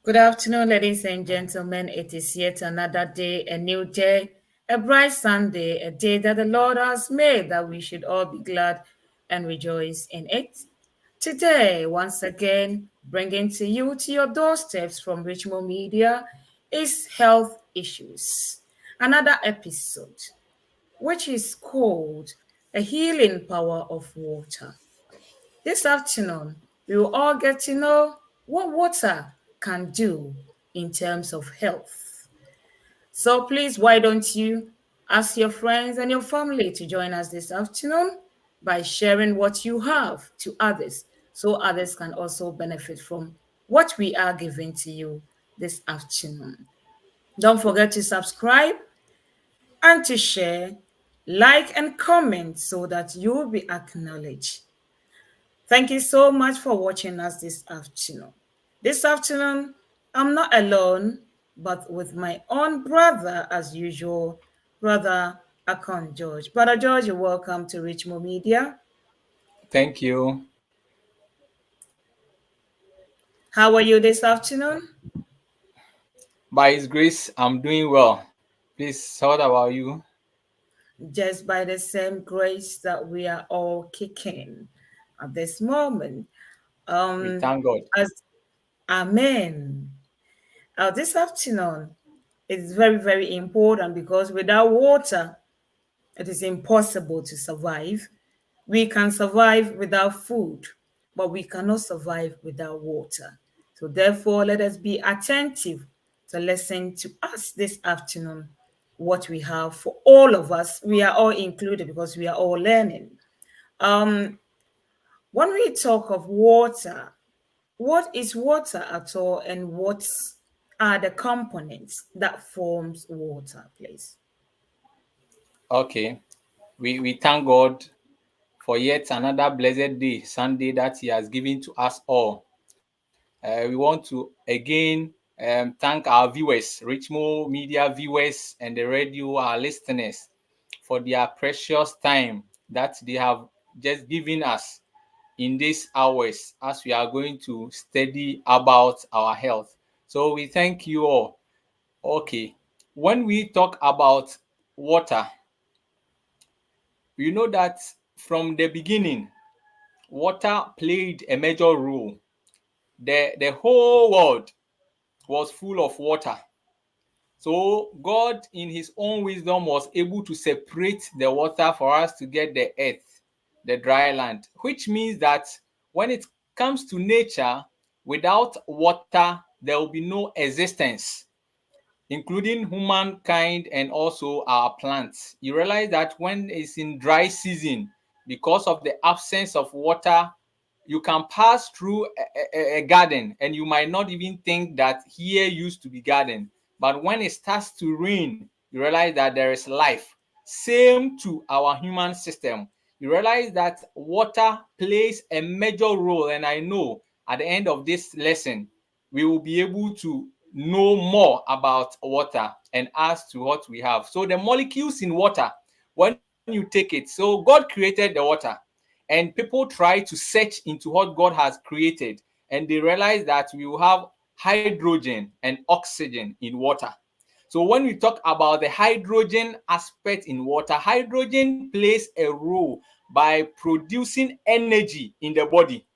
Good afternoon, ladies and gentlemen. It is yet another day, a new day, a bright Sunday, a day that the Lord has made, that we should all be glad and rejoice in it. Today, once again, bringing to you to your doorsteps from Richmond Media is health issues. Another episode, which is called A Healing Power of Water. This afternoon, we will all get to know what water can do in terms of health. So please, why don't you ask your friends and your family to join us this afternoon by sharing what you have to others so others can also benefit from what we are giving to you this afternoon. Don't forget to subscribe and to share, like, and comment so that you will be acknowledged. Thank you so much for watching us this afternoon. This afternoon, I'm not alone, but with my own brother, as usual, Brother Ackon George. Brother George, you're welcome to Richmond Media. Thank you. How are you this afternoon? By His grace, I'm doing well. Please, what about you? Just by the same grace that we are all kicking at this moment. We Um, thank God. as Amen. This afternoon, it's very, very important because without water, it is impossible to survive. We can survive without food, but we cannot survive without water. So, therefore, let us be attentive to listen to us this afternoon, what we have for all of us. We are all included because we are all learning. Um, when we talk of water, what is water at all, and what are the components that forms water, please? Okay. We thank God for yet another blessed day, Sunday, that He has given to us all. We want to again thank our viewers, Richmo Media viewers, and the radio, our listeners, for their precious time that they have just given us in these hours as we are going to study about our health. So we thank you all. Okay, when we talk about water, you know that from the beginning, water played a major role. The whole world was full of water. So God, in His own wisdom, was able to separate the water for us to get the earth, the dry land, which means that when it comes to nature, without water, there will be no existence, including humankind and also our plants. You realize that when it's in dry season, because of the absence of water, you can pass through a garden and you might not even think that here used to be garden. But when it starts to rain, you realize that there is life. Same to our human system. You realize that water plays a major role. And I know at the end of this lesson, we will be able to know more about water and as to what we have. So the molecules in water, when you take it, so God created the water and people try to search into what God has created and they realize that we will have hydrogen and oxygen in water. So when we talk about the hydrogen aspect in water, hydrogen plays a role by producing energy in the body.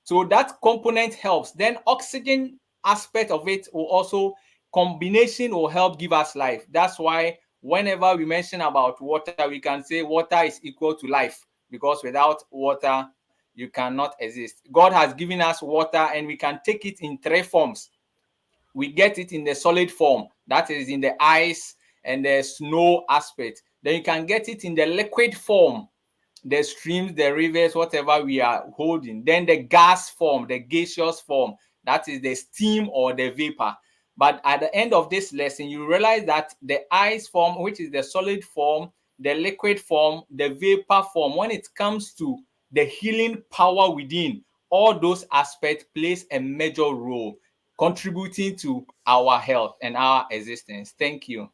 So that component helps. Then oxygen aspect of it will also combination will help give us life. That's why whenever we mention about water, we can say water is equal to life because without water you cannot exist. God has given us water and we can take it in three forms. We get it in the solid form, that is in the ice and the snow aspect. Then you can get it in the liquid form, the streams, the rivers, whatever we are holding. Then the gas form, the gaseous form, that is the steam or the vapor. But at the end of this lesson, you realize that the ice form, which is the solid form, the liquid form, the vapor form, when it comes to the healing power within, all those aspects plays a major role contributing to our health and our existence. Thank you.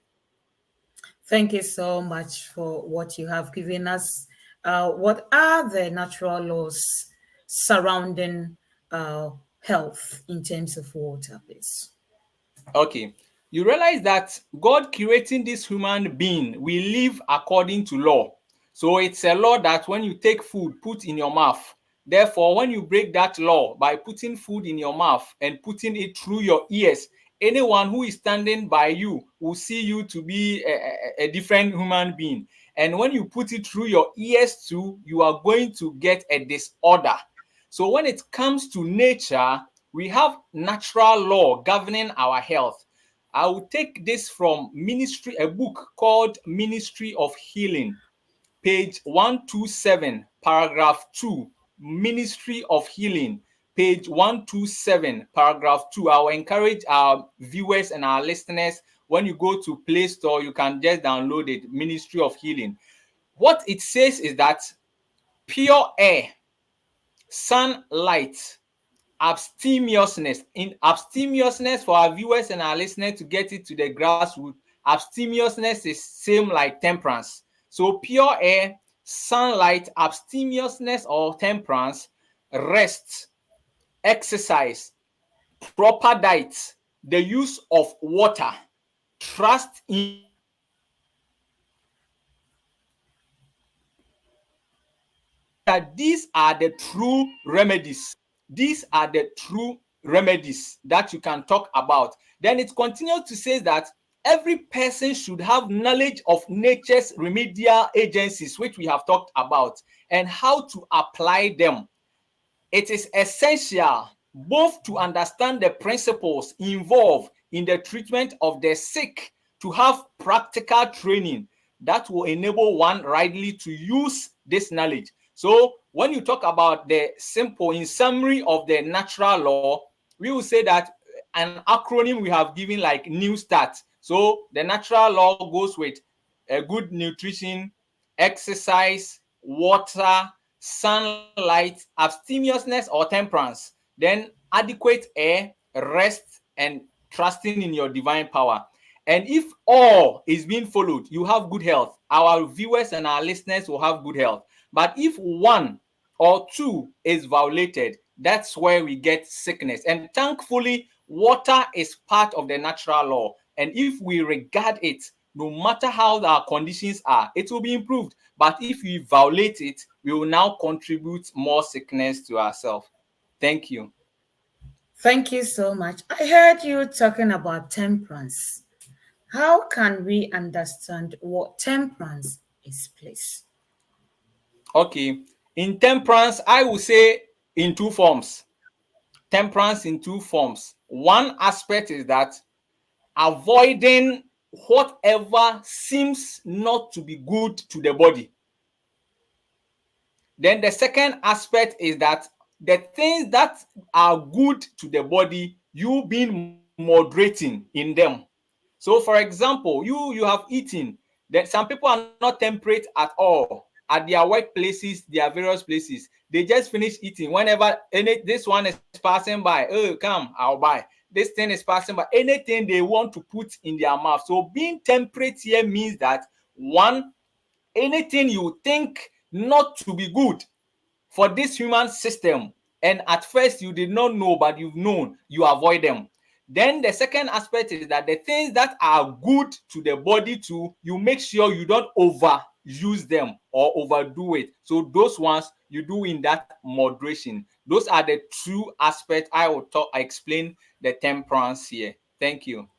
Thank you so much for what you have given us. What are the natural laws surrounding uh, health in terms of water, please? Okay. You realize that God creating this human being, we live according to law. So it's a law that when you take food, put in your mouth. Therefore, when you break that law by putting food in your mouth and putting it through your ears, anyone who is standing by you will see you to be a different human being. And when you put it through your ears too, you are going to get a disorder. So when it comes to nature, we have natural law governing our health. I will take this from a book called Ministry of Healing, page 127, paragraph 2. Ministry of Healing, page 127, paragraph 2. I will encourage our viewers and our listeners, when you go to Play Store, you can just download it, Ministry of Healing. What it says is that pure air, sunlight, abstemiousness. In abstemiousness, for our viewers and our listeners to get it to the grassroots, abstemiousness is same like temperance. So pure air, sunlight, abstemiousness or temperance, rest, exercise, proper diet, the use of water, trust in that these are the true remedies. These are the true remedies that you can talk about. Then it continues to say that every person should have knowledge of nature's remedial agencies, which we have talked about, and how to apply them. It is essential both to understand the principles involved in the treatment of the sick, to have practical training that will enable one rightly to use this knowledge. So when you talk about the simple, in summary of the natural law, we will say that an acronym we have given like New Start. So the natural law goes with a good nutrition, exercise, water, sunlight, abstemiousness or temperance, then adequate air, rest, and trusting in your divine power. And if all is being followed, you have good health. Our viewers and our listeners will have good health. But if one or two is violated, that's where we get sickness. And thankfully, water is part of the natural law. And if we regard it, no matter how our conditions are, it will be improved. But if we violate it, we will now contribute more sickness to ourselves. Thank you. Thank you so much. I heard you talking about temperance. How can we understand what temperance is, please? Okay. In temperance, I will say in two forms. Temperance in two forms. One aspect is that avoiding whatever seems not to be good to the body. Then the second aspect is that the things that are good to the body, you being moderating in them. So for example, you have eaten, that some people are not temperate at all at their workplaces, their various places. They just finish eating. Whenever this one is passing by, oh, come, I'll buy. This thing is passing by. Anything they want to put in their mouth. So being temperate here means that one, anything you think not to be good for this human system, and at first you did not know, but you've known, you avoid them. Then the second aspect is that the things that are good to the body too, you make sure you don't overuse them or overdo it. So those ones you do in that moderation. Those are the two aspects I will explain the temperance here. Thank you.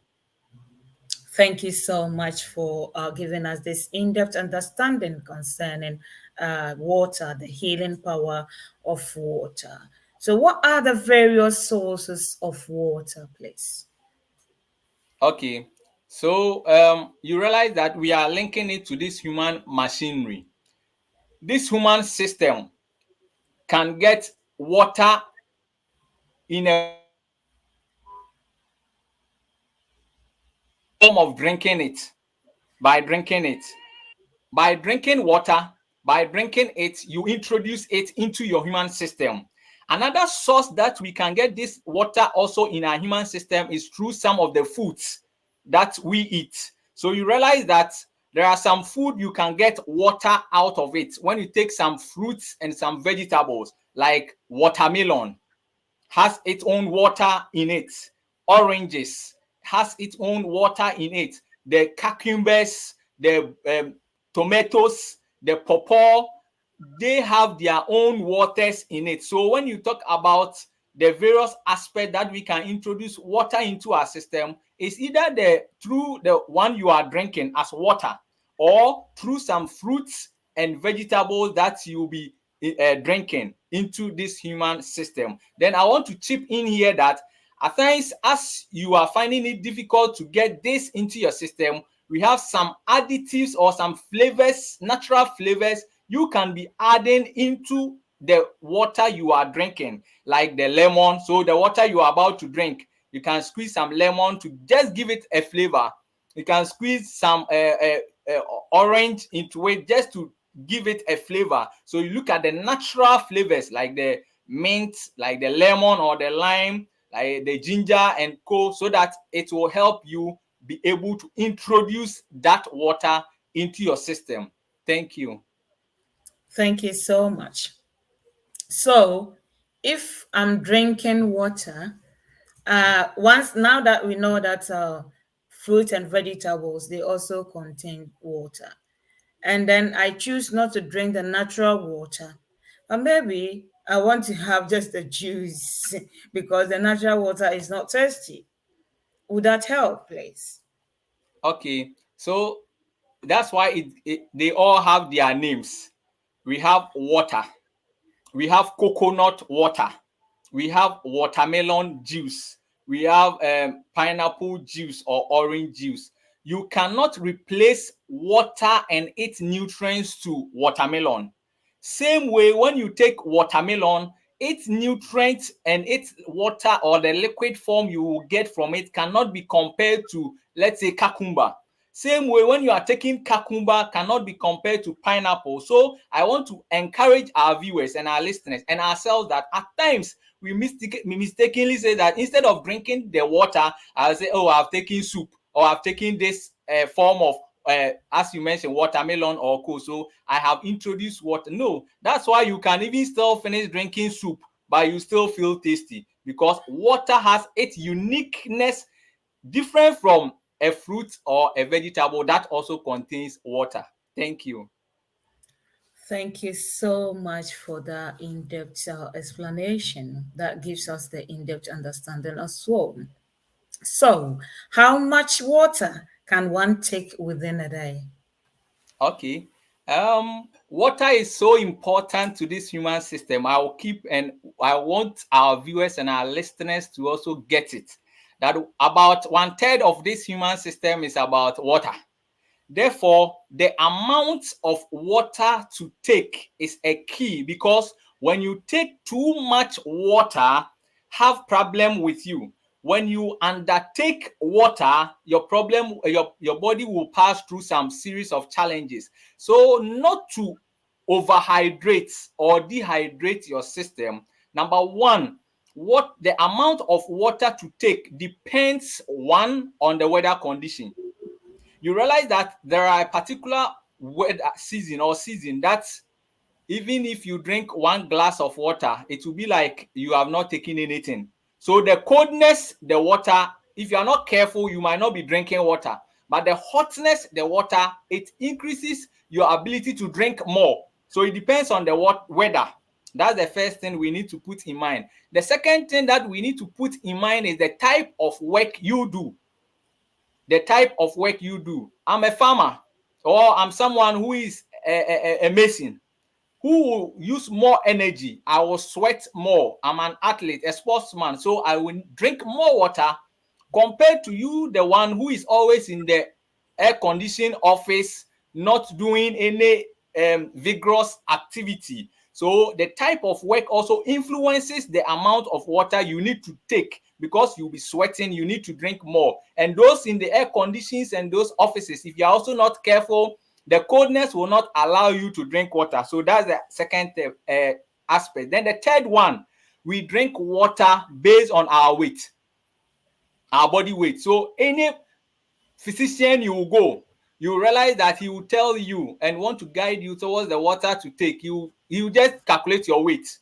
Thank you so much for giving us this in depth understanding concerning water, the healing power of water. So, what are the various sources of water, please? Okay. So you realize that we are linking it to this human machinery. This human system can get water in a form of drinking it, by drinking it. By drinking water, by drinking it, you introduce it into your human system. Another source that we can get this water also in our human system is through some of the foods that we eat. So you realize that there are some food you can get water out of it when you take some fruits and some vegetables like watermelon. has its own water in it. Oranges has its own water in it. The cucumbers, the tomatoes, the pawpaw, they have their own waters in it. So when you talk about the various aspects that we can introduce water into our system, is either through the one you are drinking as water, or through some fruits and vegetables that you'll be drinking into this human system. Then I want to chip in here that at times, as you are finding it difficult to get this into your system, we have some additives or some flavors, natural flavors you can be adding into the water you are drinking, like the lemon. So the water you are about to drink, you can squeeze some lemon to just give it a flavor. You can squeeze some orange into it just to give it a flavor. So you look at the natural flavors like the mint, like the lemon or the lime, like the ginger and co, so that it will help you be able to introduce that water into your system. Thank you. Thank you so much. So, if I'm drinking water, once now that we know that fruit and vegetables they also contain water, and then I choose not to drink the natural water, or maybe I want to have just the juice because the natural water is not tasty. Would that help, please? Okay, so that's why they all have their names. We have water, we have coconut water, we have watermelon juice, we have pineapple juice or orange juice. You cannot replace water and its nutrients to watermelon. Same way, when you take watermelon, its nutrients and its water or the liquid form you will get from it cannot be compared to, let's say, cucumber. Same way, when you are taking cucumber, cannot be compared to pineapple. So I want to encourage our viewers and our listeners and ourselves that at times we mistakenly say that instead of drinking the water, I'll say, oh, I've taken soup, or I've taken this form of as you mentioned, watermelon or co. So I have introduced water. No, that's why you can even still finish drinking soup, but you still feel tasty, because water has its uniqueness, different from a fruit or a vegetable that also contains water. Thank you. Thank you so much for that in-depth explanation. That gives us the in-depth understanding as well. So, how much water can one take within a day? Okay. Water is so important to this human system. I will keep, and I want our viewers and our listeners to also get it, that about 1/3 of this human system is about water. Therefore, the amount of water to take is a key, because when you take too much water, have problem with you. When you undertake water, your body will pass through some series of challenges. So not to overhydrate or dehydrate your system. Number one, what the amount of water to take depends, one, on the weather condition. You realize that there are a particular weather season that even if you drink one glass of water, it will be like you have not taken anything. So the coldness, the water, if you are not careful, you might not be drinking water. But the hotness, the water, it increases your ability to drink more. So it depends on the weather. That's the first thing we need to put in mind. The second thing that we need to put in mind is the type of work you do. The type of work you do. I'm a farmer, or I'm someone who is a mason, who will use more energy. I will sweat more. I'm an athlete, a sportsman, so I will drink more water compared to you, the one who is always in the air-conditioned office, not doing any vigorous activity. So the type of work also influences the amount of water you need to take, because you'll be sweating, you need to drink more. And those in the air conditions and those offices, if you're also not careful, the coldness will not allow you to drink water. So that's the second aspect. Then the third one, we drink water based on our weight, our body weight. So any physician you will go, you realize that he will tell you and want to guide you towards the water to take. You just calculate your weight.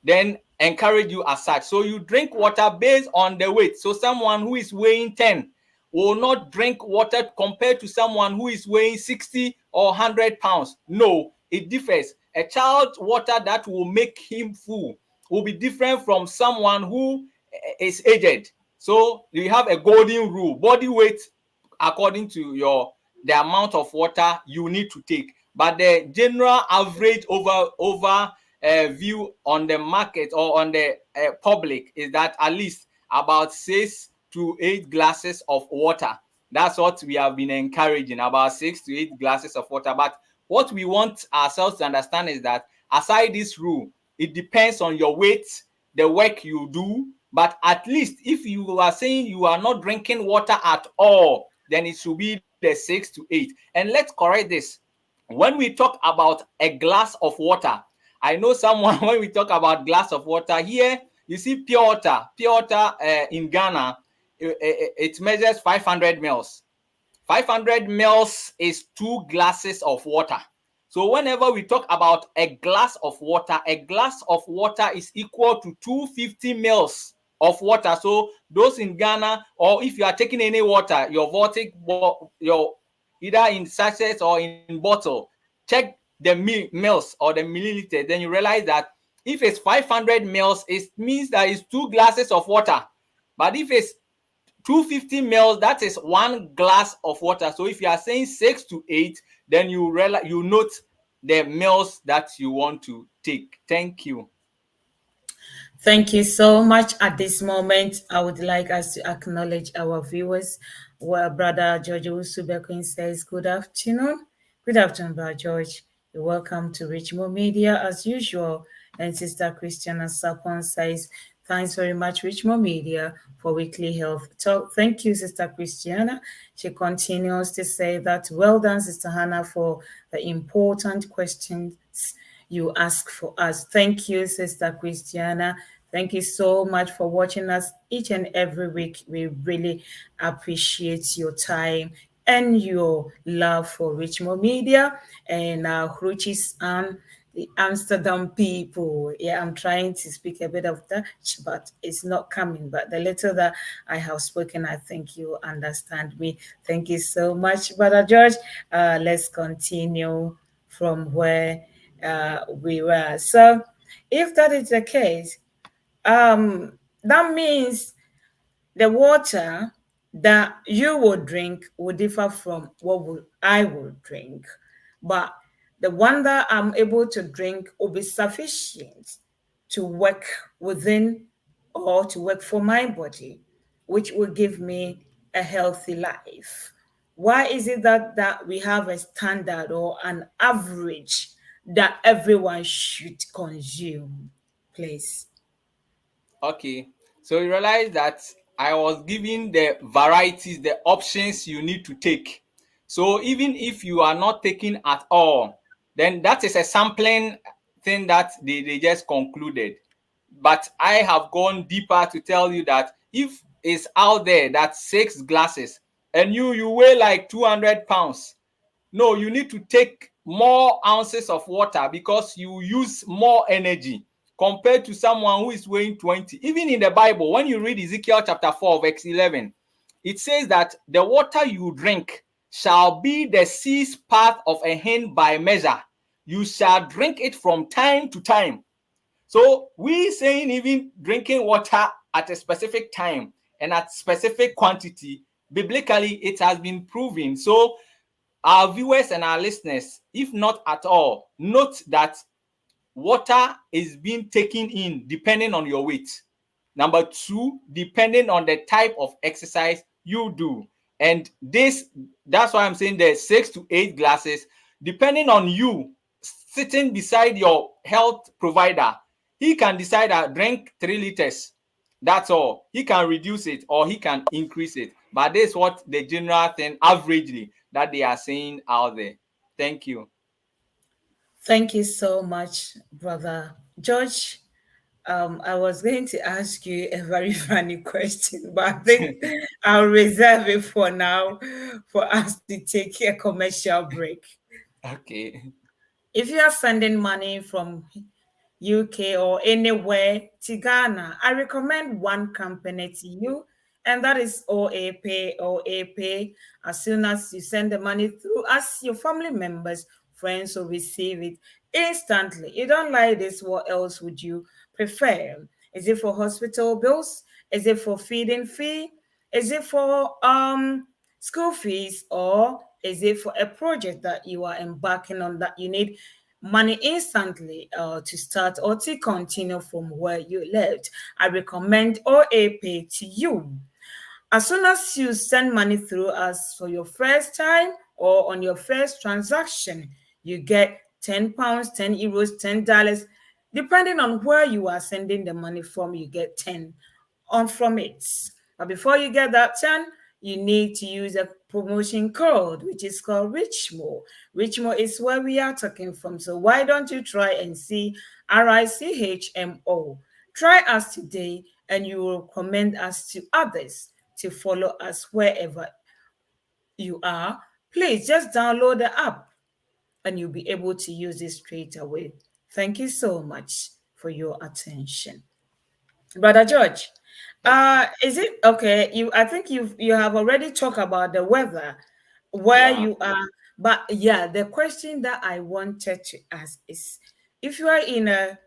Then encourage you as such. So you drink water based on the weight. So someone who is weighing 10 will not drink water compared to someone who is weighing 60 or 100 pounds. No, it differs. A child's water that will make him full will be different from someone who is aged. So we have a golden rule: body weight according to the amount of water you need to take. But the general average over view on the market or on the public is that at least about 6 to 8 glasses of water. That's what we have been encouraging, about 6 to 8 glasses of water. But what we want ourselves to understand is that aside this rule, it depends on your weight, the work you do. But at least if you are saying you are not drinking water at all, then it should be the 6 to 8. And let's correct this. When we talk about a glass of water, I know someone, when we talk about glass of water here, you see pure water in Ghana, it measures 500 mils. 500 mils is 2 glasses of water. So whenever we talk about a glass of water is equal to 250 mils of water. So those in Ghana, or if you are taking any water, your Vortic, your either in sachets or in bottle, check the mils or the milliliter, then you realize that if it's 500 mils, it means that it's 2 glasses of water. But if it's 250 mils, that is 1 glass of water. So if you are saying 6 to 8, then you note the mils that you want to take. Thank you. Thank you so much. At this moment, I would like us to acknowledge our viewers. Well, Brother George Usubekwin says, Good afternoon. Good afternoon, Brother George. You're welcome to Richmond Media as usual. And Sister Christiana Sapon says, Thanks very much, Richmond Media, for weekly health talk. Thank you, Sister Christiana. She continues to say that, Well done, Sister Hannah, for the important questions you ask for us. Thank you, Sister Christiana. Thank you so much for watching us each and every week. We really appreciate your time and your love for Richmond Media and Hruchis and the Amsterdam people. Yeah, I'm trying to speak a bit of Dutch, but it's not coming. But the little that I have spoken, I think you understand me. Thank you so much, Brother George. Let's continue from where we were. So, if that is the case, that means the water that you would drink would differ from what I would drink. But the one that I'm able to drink will be sufficient to work within or to work for my body, which will give me a healthy life. Why is it that we have a standard or an average that everyone should consume, please? Okay. So you realize that I was giving the varieties, the options you need to take. So even if you are not taking at all, then that is a sampling thing that they just concluded. But I have gone deeper to tell you that if it's out there that 6 glasses and you weigh like 200 pounds, no, you need to take more ounces of water because you use more energy compared to someone who is weighing 20. Even in the Bible, when you read Ezekiel chapter 4, verse 11, it says that the water you drink shall be the sea's path of a hen by measure. You shall drink it from time to time. So we saying even drinking water at a specific time and at specific quantity, biblically it has been proven. So our viewers and our listeners, if not at all, note that water is being taken in depending on your weight. Number 2, depending on the type of exercise you do. And that's why I'm saying there's 6 to 8 glasses, depending on you sitting beside your health provider. He can decide that drink 3 liters. That's all. He can reduce it or he can increase it. But this is what the general thing, averagely, that they are saying out there. Thank you. Thank you so much, Brother George. I was going to ask you a very funny question, but I think I'll reserve it for now for us to take a commercial break. Okay. If you are sending money from UK, or anywhere to Ghana, I recommend one company to you, and that is OAPay. OAPay. As soon as you send the money through us, your family members, friends will receive it instantly. You don't like this, what else would you prefer? Is it for hospital bills? Is it for feeding fee? Is it for school fees, or is it for a project that you are embarking on that you need money instantly to start or to continue from where you left? I recommend OAPay to you. As soon as you send money through us for your first time or on your first transaction, you get £10, €10, $10. Depending on where you are sending the money from, you get 10 on from it. But before you get that 10, you need to use a promotion code, which is called Richmore. Richmore is where we are talking from. So why don't you try and see RICHMO? Try us today, and you will recommend us to others to follow us wherever you are. Please just download the app and you'll be able to use it straight away. Thank you so much for your attention. Brother George, is it okay? I think you have already talked about the weather where Yeah. you are, but yeah, the question that I wanted to ask is, if you are in a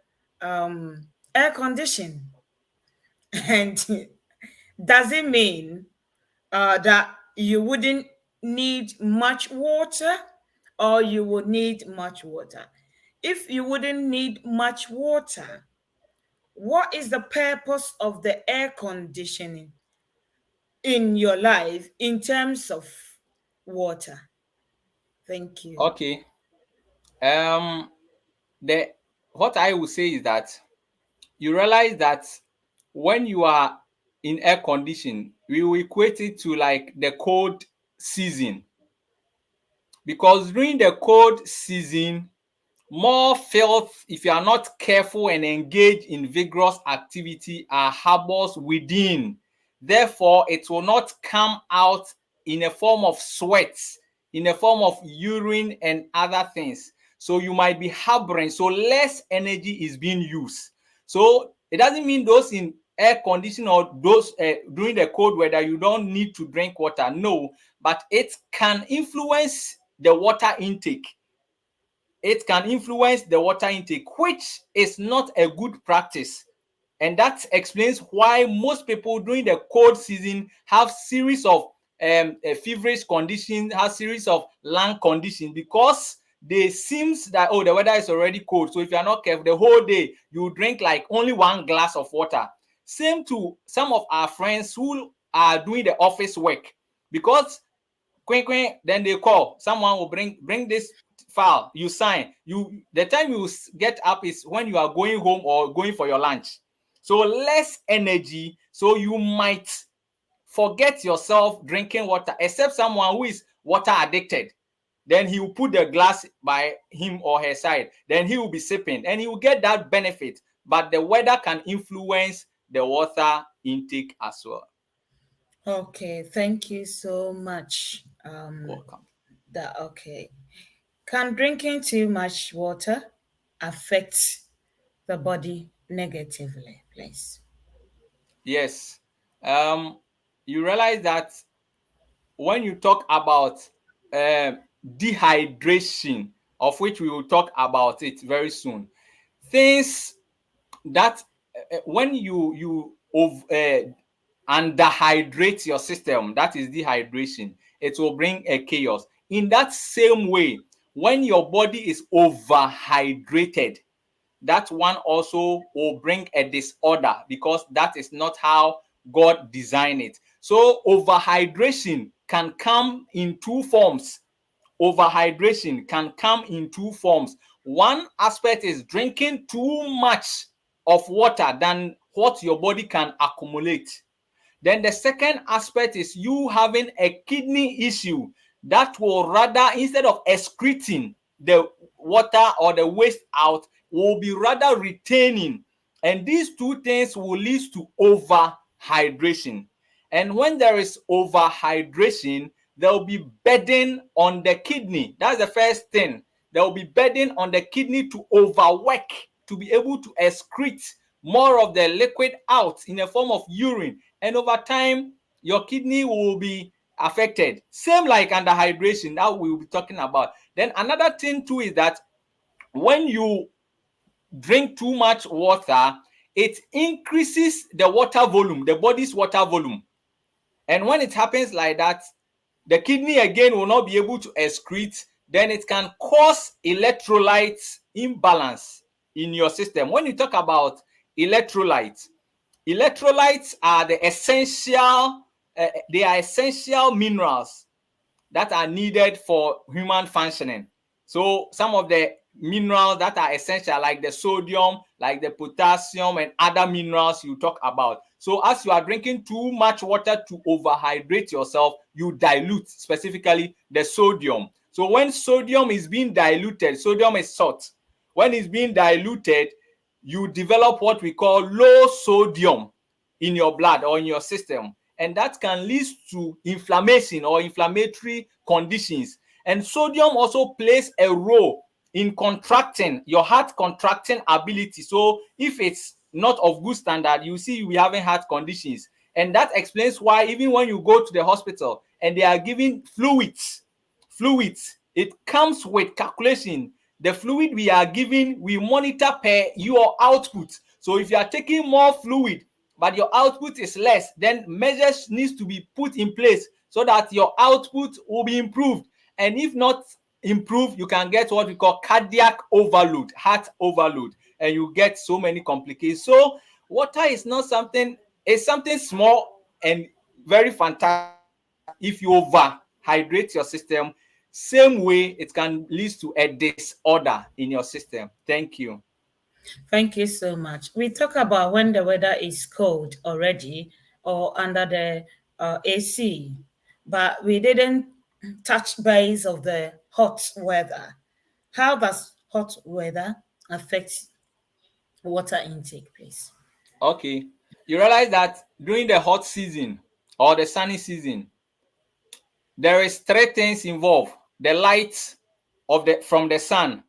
air condition, and does it mean that you wouldn't need much water, or you would need much water? If you wouldn't need much water, what is the purpose of the air conditioning in your life in terms of water? Thank you. Okay. Um, the what I will say is that you realize that when you are in air condition, we will equate it to like the cold season, because during the cold season, more filth, if you are not careful and engage in vigorous activity, are harbors within. Therefore, it will not come out in a form of sweat, in a form of urine and other things. So you might be harboring, so less energy is being used. So it doesn't mean those in air conditioning or those during the cold weather you don't need to drink water. No, but it can influence the water intake. It can influence the water intake, which is not a good practice. And that explains why most people during the cold season have series of feverish conditions, have series of lung conditions, because they seems that, oh, the weather is already cold. So if you are not careful, the whole day you drink like only 1 glass of water. Same to some of our friends who are doing the office work, because then they call someone, will bring this file, you sign, the time you get up is when you are going home or going for your lunch. So less energy, so you might forget yourself drinking water, except someone who is water addicted. Then he will put the glass by him or her side, then he will be sipping and he will get that benefit. But the weather can influence the water intake as well. Okay, thank you so much. Welcome. That okay. Can drinking too much water affect the body negatively, please? Yes. um you realize that when you talk about dehydration, of which we will talk about it very soon, things that when you underhydrate your system, that is dehydration, it will bring a chaos. In that same way, when your body is overhydrated, that one also will bring a disorder, because that is not how God designed it. So overhydration can come in two forms. Overhydration can come in two forms. One aspect is drinking too much of water than what your body can accumulate. Then the second aspect is you having a kidney issue that will rather, instead of excreting the water or the waste out, will be rather retaining. And these two things will lead to overhydration. And when there is overhydration, there will be burden on the kidney. That's the first thing. There will be burden on the kidney to overwork. to be able to excrete more of the liquid out in the form of urine, and over time your kidney will be affected. Same like under hydration that we will be talking about. Then another thing too is that when you drink too much water, it increases the water volume, the body's water volume. And when it happens like that, the kidney again will not be able to excrete. Then it can cause electrolytes imbalance in your system. When you talk about electrolytes, electrolytes are the essential, they are essential minerals that are needed for human functioning. So some of the minerals that are essential, like the sodium, like the potassium, and other minerals you talk about. So as you are drinking too much water to overhydrate yourself, you dilute specifically the sodium. So when sodium is being diluted, sodium is salt. When it's being diluted, you develop what we call low sodium in your blood or in your system, and that can lead to inflammation or inflammatory conditions. And sodium also plays a role in contracting your heart contracting ability. So if it's not of good standard, you see we having heart conditions, and that explains why even when you go to the hospital and they are giving fluids, it comes with calculation. The fluid we are giving, we monitor per your output. So if you are taking more fluid but your output is less, then measures needs to be put in place so that your output will be improved. And if not improved, you can get what we call cardiac overload, heart overload, and you get so many complications. So water is not something, it's something small and very fantastic. If you overhydrate your system, same way it can lead to a disorder in your system. Thank you. Thank you so much. We talk about when the weather is cold already or under the AC, but we didn't touch base of the hot weather. How does hot weather affect water intake, please? Okay. You realize that during the hot season or the sunny season, there is three things involved: the light of the from the sun,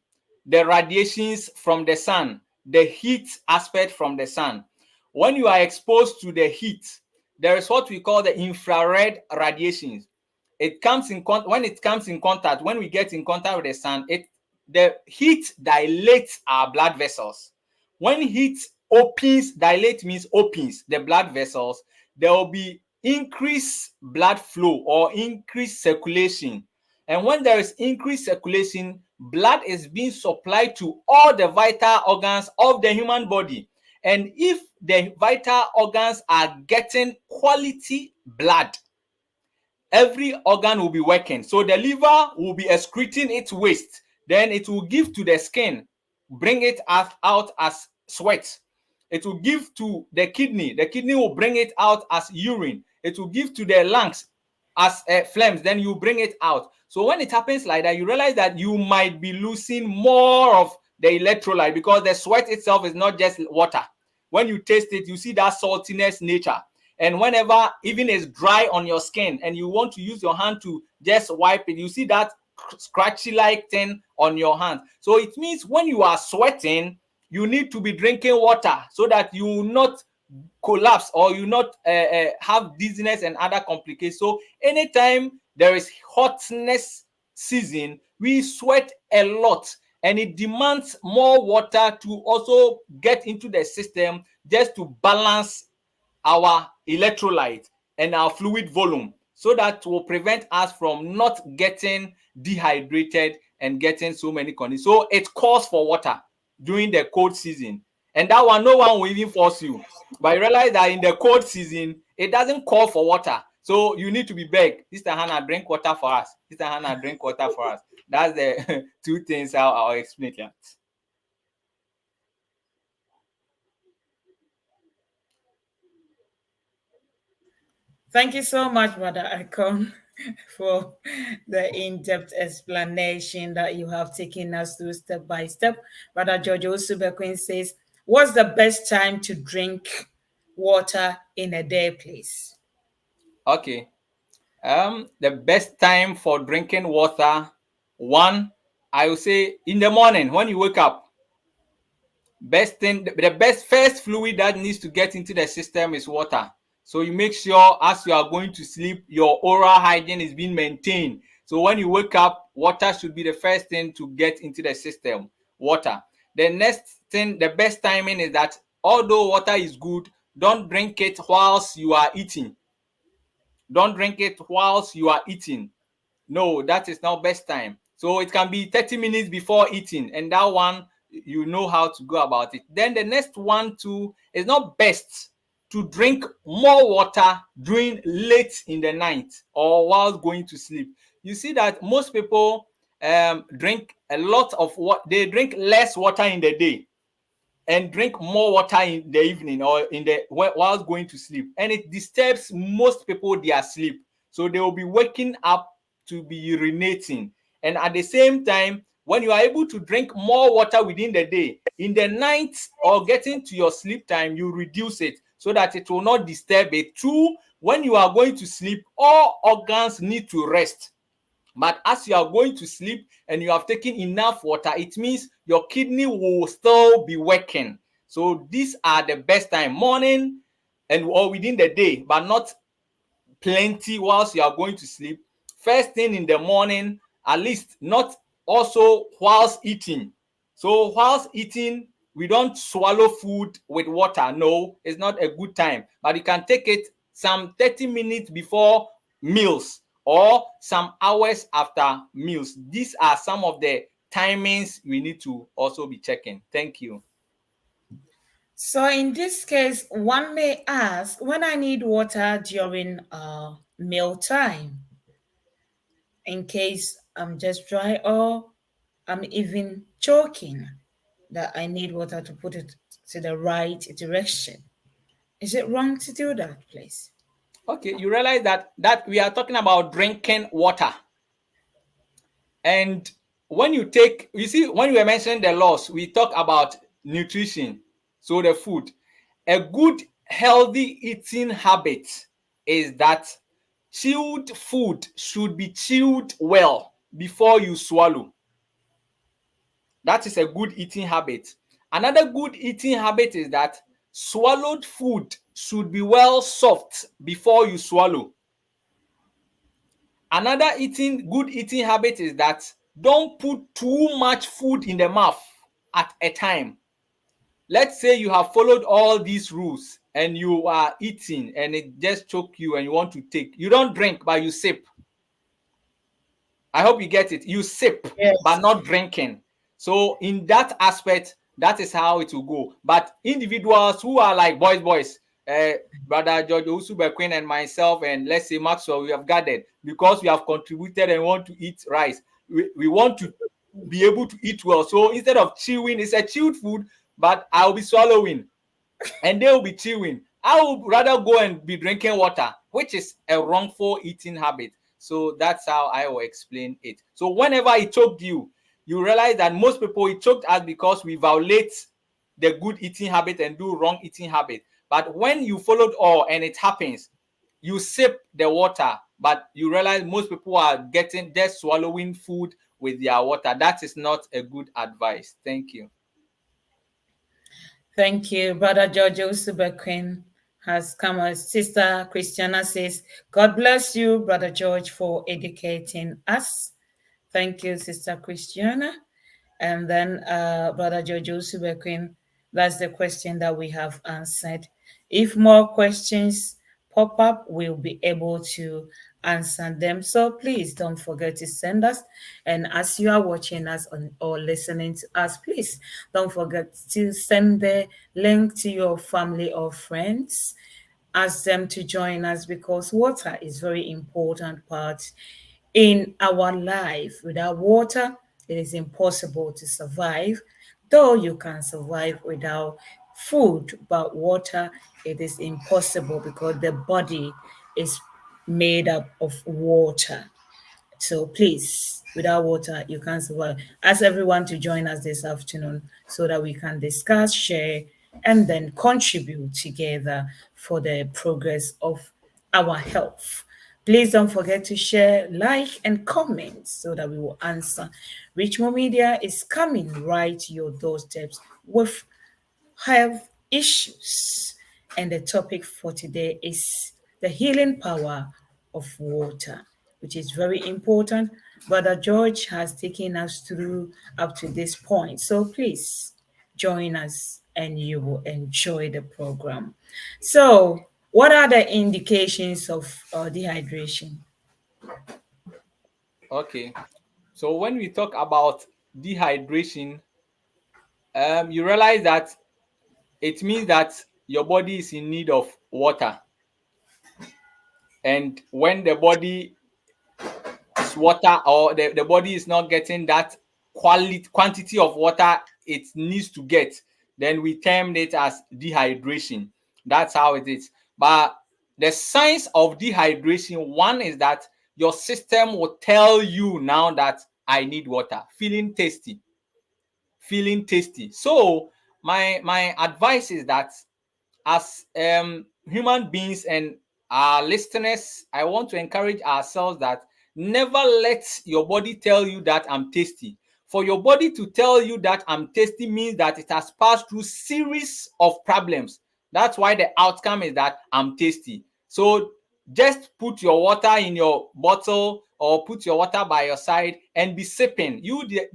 the radiations from the sun, the heat aspect from the sun. When you are exposed to the heat, there is what we call the infrared radiations. It comes in when it comes in contact, when we get in contact with the sun, the heat dilates our blood vessels. When heat opens, dilate means opens the blood vessels, there will be increased blood flow or increased circulation. And when there is increased circulation, blood is being supplied to all the vital organs of the human body. And if the vital organs are getting quality blood, every organ will be working. So the liver will be excreting its waste. Then it will give to the skin, bring it out as sweat. It will give to the kidney. The kidney will bring it out as urine. It will give to the lungs as phlegm. Then you bring it out. So when it happens like that, you realize that you might be losing more of the electrolyte, because the sweat itself is not just water. When you taste it, you see that saltiness nature. And whenever even it's dry on your skin and you want to use your hand to just wipe it, you see that scratchy like thing on your hand. So it means when you are sweating, you need to be drinking water so that you will not collapse or you not have dizziness and other complications. So anytime there is hotness season, we sweat a lot, and it demands more water to also get into the system just to balance our electrolyte and our fluid volume, so that will prevent us from not getting dehydrated and getting so many conditions. So it calls for water during the cold season, and that one no one will even force you. But you realize that in the cold season it doesn't call for water, so you need to be begged, Sister Hannah, drink water for us. Sister Hannah, drink water for us. That's the two things I'll explain here. Thank you so much, Brother Ackon, for the in-depth explanation that you have taken us through step by step. Brother George Osubequin says, what's the best time to drink water in a day, please? Okay. The best time for drinking water, one, I will say in the morning when you wake up. The best first fluid that needs to get into the system is water. So you make sure as you are going to sleep, your oral hygiene is being maintained. So when you wake up, water should be the first thing to get into the system. Water. The next thing, the best timing is that although water is good, don't drink it whilst you are eating. Don't drink it whilst you are eating. No, that is not best time. So it can be 30 minutes before eating, and that one you know how to go about it. Then the next one too is not best to drink more water during late in the night or while going to sleep. You see that most people drink a lot of what they drink less water in the day and drink more water in the evening or in the while going to sleep, and it disturbs most people their sleep. So they will be waking up to be urinating, and at the same time, when you are able to drink more water within the day, in the night or getting to your sleep time, you reduce it so that it will not disturb it. Two, when you are going to sleep, all organs need to rest. But as you are going to sleep and you have taken enough water, it means your kidney will still be working. So these are the best time, morning and or within the day, but not plenty whilst you are going to sleep. First thing in the morning, at least not also whilst eating. So whilst eating, we don't swallow food with water. No, it's not a good time. But you can take it some 30 minutes before meals or some hours after meals. These are some of the timings we need to also be checking. Thank you. So in this case, one may ask, when I need water during meal time, in case I'm just dry or I'm even choking, that I need water to put it to the right direction. Is it wrong to do that, please? Okay, you realize that we are talking about drinking water. And when you take, you see, when we were mentioning the laws, we talk about nutrition, so the food. A good, healthy eating habit is that chilled food should be chilled well before you swallow. That is a good eating habit. Another good eating habit is that swallowed food should be well soft before you swallow. Another good eating habit is that don't put too much food in the mouth at a time. Let's say you have followed all these rules and you are eating and it just choke you and you want to take. You don't drink, but you sip. I hope you get it. You sip, but Yes. not drinking. So in that aspect, that is how it will go. But individuals who are like boys, uh, brother George Usubequin and myself, and let's say Maxwell, we have gathered because we have contributed and want to eat rice. We want to be able to eat well. So instead of chewing, it's a chilled food, but I'll be swallowing and they'll be chewing. I would rather go and be drinking water, which is a wrongful eating habit. So that's how I will explain it. So whenever it choked you, you realize that most people it choked us because we violate the good eating habit and do wrong eating habit. But when you followed all and it happens, you sip the water, but you realize most people are getting just swallowing food with their water. That is not a good advice. Thank you. Thank you. Brother George Usubequin has come. As Sister Christiana says, God bless you, Brother George, for educating us. Thank you, Sister Christiana. And then Brother George Usubequin, that's the question that we have answered. If more questions pop up, we'll be able to answer them. So please don't forget to send us. And as you are watching us or listening to us, please don't forget to send the link to your family or friends. Ask them to join us because water is very important part in our life. Without water, it is impossible to survive. Though you can survive without food, but water, it is impossible because the body is made up of water. So please, without water, you can't survive. Ask everyone to join us this afternoon so that we can discuss, share, and then contribute together for the progress of our health. Please don't forget to share, like, and comment so that we will answer. Richmond Media is coming right to your doorsteps with health issues. And the topic for today is the healing power of water, which is very important. Brother George has taken us through up to this point. So please join us and you will enjoy the program. So, what are the indications of dehydration? Okay. So when we talk about dehydration, you realize that it means that your body is in need of water. And when the body is water, or the body is not getting that quantity of water it needs to get, then we term it as dehydration. That's how it is. But the signs of dehydration, one is that your system will tell you now that I need water, feeling tasty. So my advice is that, as human beings and our listeners, I want to encourage ourselves that never let your body tell you that I'm tasty. For your body to tell you that I'm tasty means that it has passed through series of problems. That's why the outcome is that I'm tasty. So just put your water in your bottle or put your water by your side and be sipping.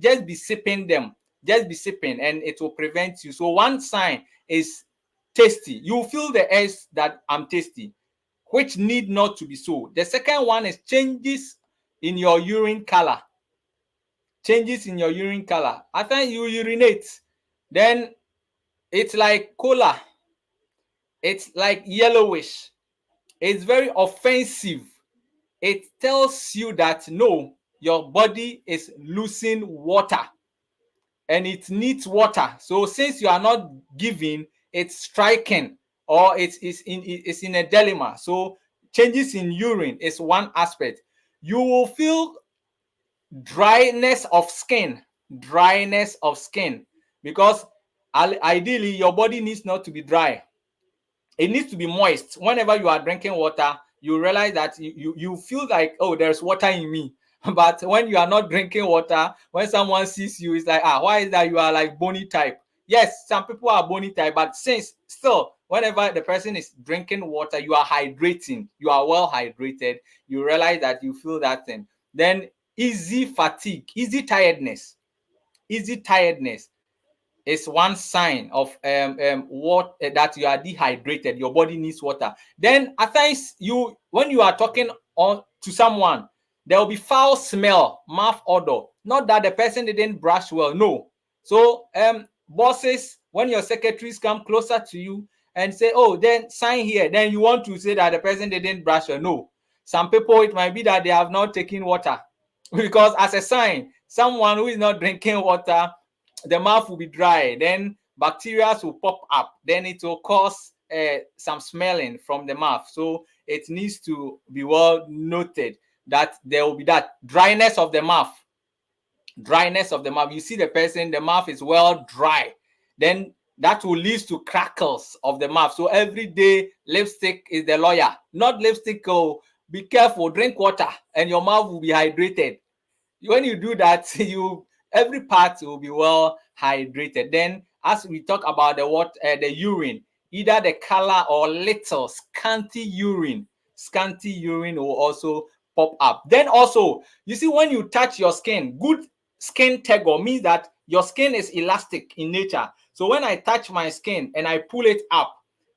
Just be sipping them. Just be sipping and it will prevent you. So one sign is tasty. You feel the S that I'm tasty, which need not to be so. The second one is changes in your urine color. Changes in your urine color. After you urinate, then it's like cola. It's like yellowish. It's very offensive. It tells you that no, your body is losing water and it needs water. So since you are not giving, it's striking, or it's in a dilemma. So changes in urine is one aspect. You will feel dryness of skin, dryness of skin, because ideally your body needs not to be dry. It needs to be moist. Whenever you are drinking water, you realize that you feel like, oh, there's water in me. But when you are not drinking water, when someone sees you, it's like, why is that you are like bony type? Yes, some people are bony type, but since still, whenever the person is drinking water, you are hydrating, you are well hydrated, you realize that you feel that thing. Then easy fatigue, easy tiredness is one sign of what that you are dehydrated. Your body needs water. Then at times, when you are talking to someone, there will be foul smell, mouth odor. Not that the person didn't brush well, no. So bosses, when your secretaries come closer to you and say, oh, then sign here, then you want to say that the person didn't brush well. No. Some people, it might be that they have not taken water. Because as a sign, someone who is not drinking water, the mouth will be dry, then bacteria will pop up, then it will cause some smelling from the mouth. So it needs to be well noted that there will be that dryness of the mouth. You see the person, the mouth is well dry, then that will lead to crackles of the mouth. So every day lipstick is the lawyer. Not lipstick. Oh, be careful, drink water and your mouth will be hydrated. When you do that, every part will be well hydrated. Then as we talk about the urine, either the color or little scanty urine will also pop up. Then also, you see, when you touch your skin, good skin tegor means that your skin is elastic in nature. So when I touch my skin and I pull it up,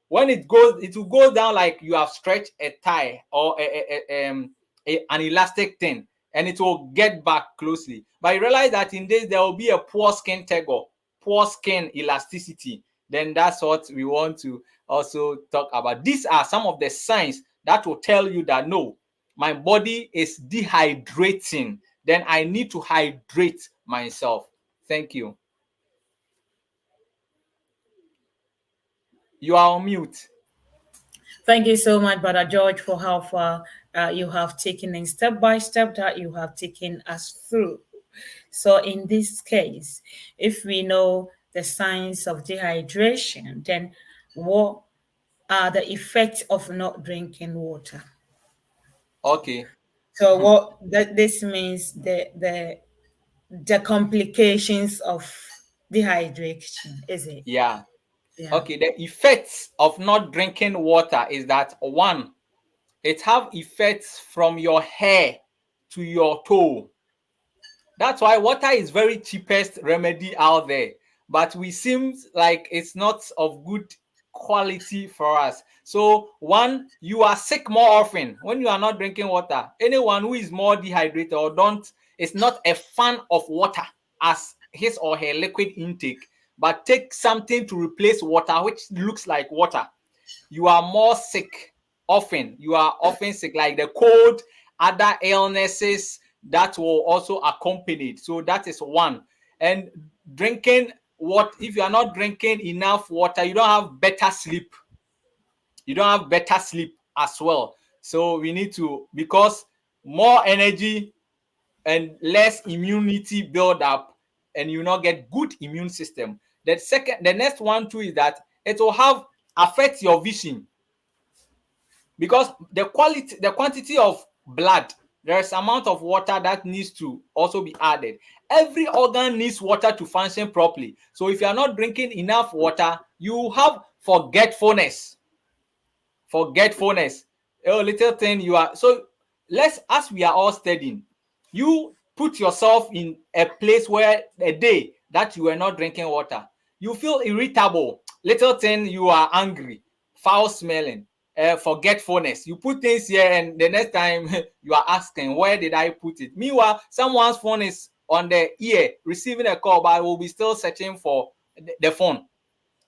when it will go down like you have stretched a tie or an elastic thing, and it will get back closely. But you realize that in this there will be a poor skin tegor, poor skin elasticity. Then that's what we want to also talk about. These are some of the signs that will tell you that no, my body is dehydrating. Then I need to hydrate myself. Thank you. You are on mute. Thank you so much, Brother George, for how far you have taken in step by step that you have taken us through. So, in this case, if we know the signs of dehydration, then what are the effects of not drinking water? Okay. So, what that this means the complications of dehydration, is it? Yeah. Yeah. Okay, the effects of not drinking water is that one, it have effects from your hair to your toe. That's why water is very cheapest remedy out there, but we seem like it's not of good quality for us. So one, you are sick more often when you are not drinking water. Anyone who is more dehydrated or don't is not a fan of water as his or her liquid intake, but take something to replace water which looks like water, you are more sick often. You are often sick, like the cold, other illnesses that will also accompany it. So that is one. And drinking what if you are not drinking enough water, you don't have better sleep. You don't have better sleep as well. So we need to, because more energy and less immunity build up, and you not get good immune system. The next one too is that it will have affect your vision, because the quantity of blood, there's amount of water that needs to also be added. Every organ needs water to function properly. So if you are not drinking enough water, you have forgetfulness. Oh, little thing you are. So let's, as we are all studying, you put yourself in a place where a day that you were not drinking water, you feel irritable. Little thing you are angry, foul smelling, forgetfulness. You put things here, and the next time you are asking, where did I put it? Meanwhile, someone's phone is on the ear receiving a call, but will be still searching for the phone.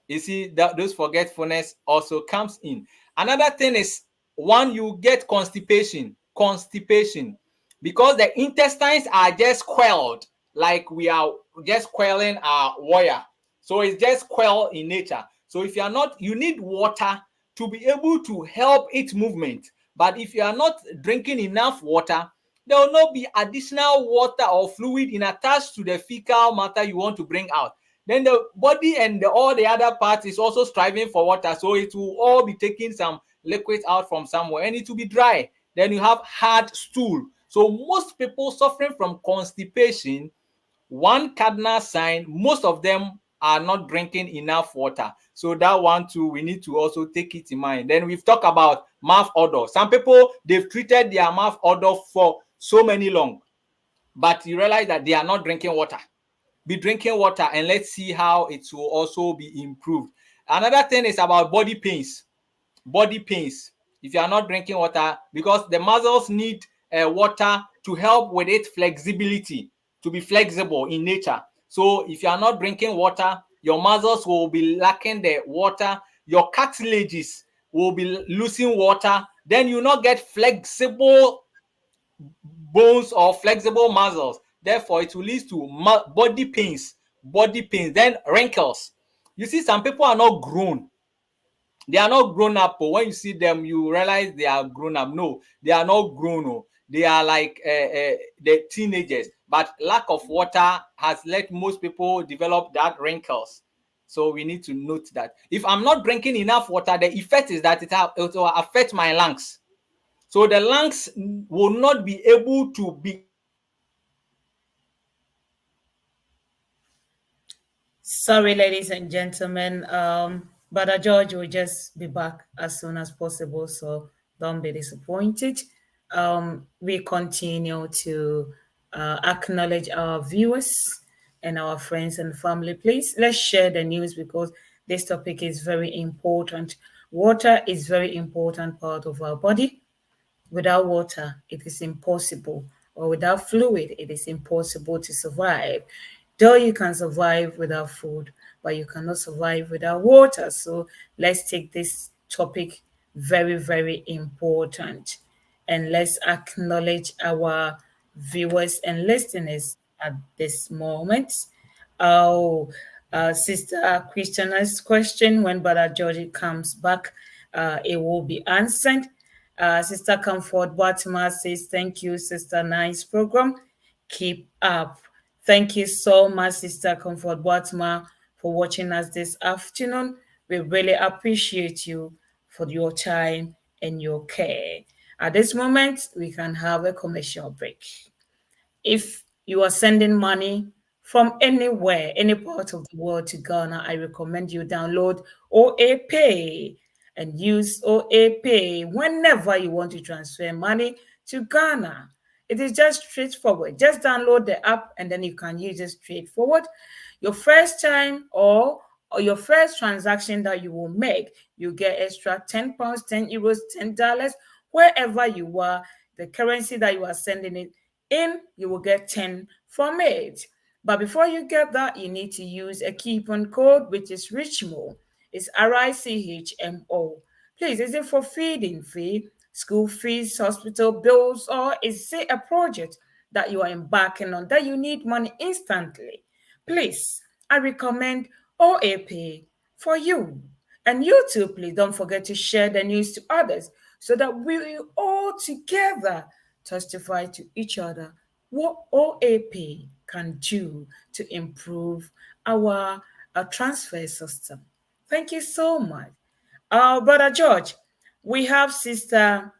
You see that those forgetfulness also comes in. Another thing is, one, you get constipation, because the intestines are just quelled, like we are just quelling our wire. So it's just quelled in nature. So if you are not, you need water to be able to help its movement. But if you are not drinking enough water, there will not be additional water or fluid in attached to the fecal matter you want to bring out. Then the body and all the other parts is also striving for water, so it will all be taking some liquid out from somewhere, and it will be dry. Then you have hard stool. So most people suffering from constipation, one cardinal sign, most of them are not drinking enough water. So that one too, we need to also take it in mind. Then we've talked about mouth odor. Some people, they've treated their mouth odor for so many long, but you realize that they are not drinking water. Be drinking water, and let's see how it will also be improved. Another thing is about body pains. If you are not drinking water, because the muscles need water to help with its flexibility, to be flexible in nature. So if you are not drinking water, your muscles will be lacking the water, your cartilages will be losing water, then you not get flexible bones or flexible muscles. Therefore, it will lead to body pains, then wrinkles. You see, some people are not grown. They are not grown up. But when you see them, you realize they are grown up. No, they are not grown. Oh. They are like the teenagers. But lack of water has let most people develop that wrinkles. So we need to note that. If I'm not drinking enough water, the effect is that it will affect my lungs. So the lungs will not be able to begin to Sorry, ladies and gentlemen. Brother George will just be back as soon as possible, so don't be disappointed. We continue to acknowledge our viewers and our friends and family. Please let's share the news because this topic is very important. Water is very important part of our body. Without water, it is impossible, or without fluid, it is impossible to survive. Though you can survive without food, but you cannot survive without water. So let's take this topic very, very important. And let's acknowledge our viewers and listeners at this moment. Oh, Sister Christiana's question, when Brother Georgie comes back, it will be answered. Sister Comfort Baltimore says, thank you, Sister. Nice program. Keep up. Thank you so much, Sister Comfort Baltimore, for watching us this afternoon. We really appreciate you for your time and your care. At this moment, we can have a commercial break. If you are sending money from anywhere, any part of the world to Ghana, I recommend you download OA Pay and use OA Pay whenever you want to transfer money to Ghana. It is just straightforward. Just download the app and then you can use it straightforward. Your first time or your first transaction that you will make, you get extra £10, €10, $10, wherever you are, the currency that you are sending it in, you will get 10 from it. But before you get that, you need to use a coupon code, which is RICHMO. It's RICHMO. Please, is it for feeding fee, school fees, hospital bills, or is it a project that you are embarking on that you need money instantly? Please, I recommend OAP for you. And you too, please don't forget to share the news to others so that we will all together testify to each other what OAP can do to improve our transfer system. Thank you so much. Brother George, we have Brother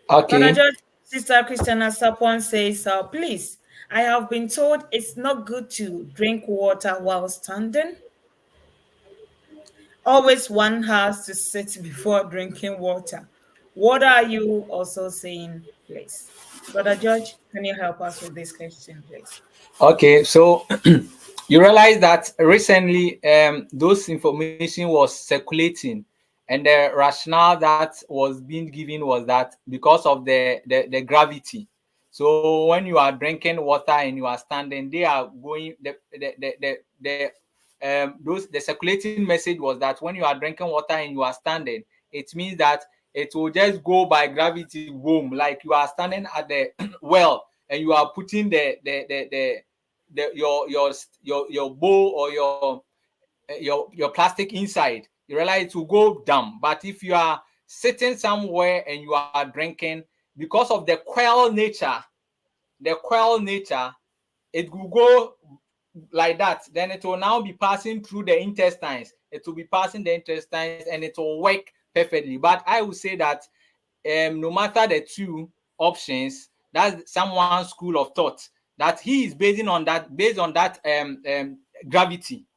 Okay. George, Sister Christiana Sapon says, please, I have been told it's not good to drink water while standing. Always one has to sit before drinking water. What are you also saying, please? Brother George, can you help us with this question, please? Okay, so you realize that recently those information was circulating, and the rationale that was being given was that because of the gravity. So when you are drinking water and you are standing, they are going the circulating message was that when you are drinking water and you are standing, it means that it will just go by gravity boom, like you are standing at the well and you are putting your bowl or your plastic inside. You realize it will go down. But if you are sitting somewhere and you are drinking, because of the quail nature, it will go like that. Then it will now be passing through the intestines. It will be passing the intestines and it will work perfectly. But I would say that no matter the two options, that's someone's school of thought that he is based on that gravity.